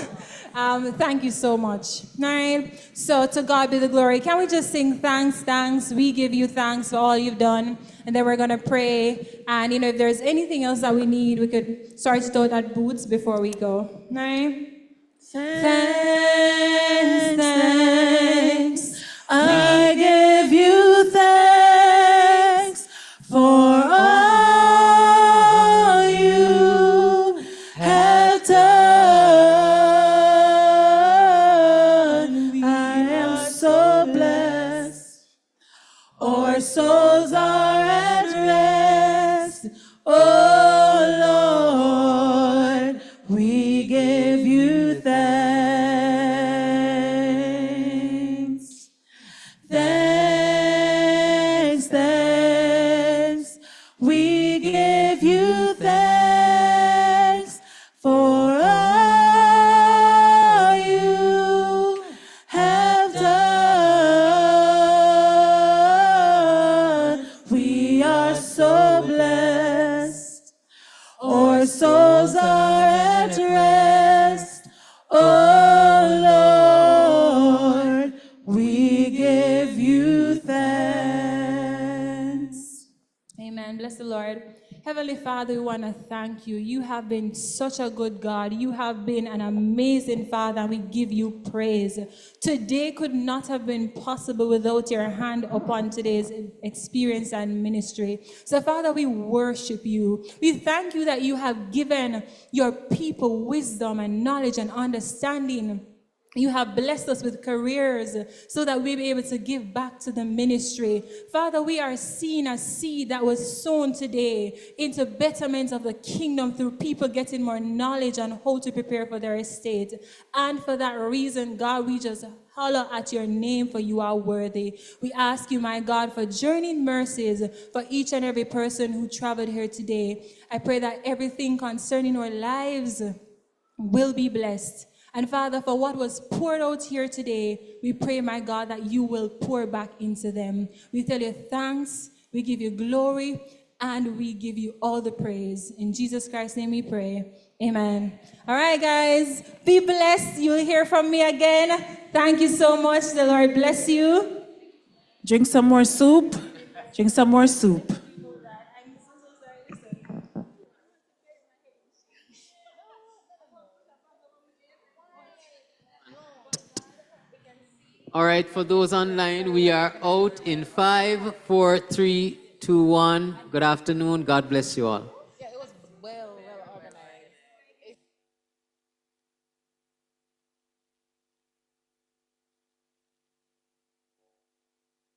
Thank you so much. All right. So to God be the glory. Can we just sing thanks, thanks? We give you thanks for all you've done. And then we're going to pray. And, if there's anything else that we need, we could start to throw that boots before we go. All right. Thanks, thanks. I give you thanks for all you have done. I am so blessed. Our souls are at rest. Oh Lord, we give you thanks. Thanks, thanks. We give you thanks for all you have done. We bless the Lord. Heavenly Father, we want to thank you. You have been such a good God. You have been an amazing Father, and we give you praise. Today could not have been possible without your hand upon today's experience and ministry. So, Father, we worship you. We thank you that you have given your people wisdom and knowledge and understanding. You have blessed us with careers so that we'll be able to give back to the ministry. Father, we are seeing a seed that was sown today into betterment of the kingdom through people getting more knowledge on how to prepare for their estate. And for that reason, God, we just holler at your name, for you are worthy. We ask you, my God, for journeying mercies for each and every person who traveled here today. I pray that everything concerning our lives will be blessed. And Father, for what was poured out here today, we pray, my God, that you will pour back into them. We tell you thanks, we give you glory, and we give you all the praise. In Jesus Christ's name we pray. Amen. All right, guys, be blessed. You'll hear from me again. Thank you so much. The Lord bless you. Drink some more soup. Drink some more soup. All right, for those online, we are out in 5, 4, 3, 2, 1. Good afternoon. God bless you all.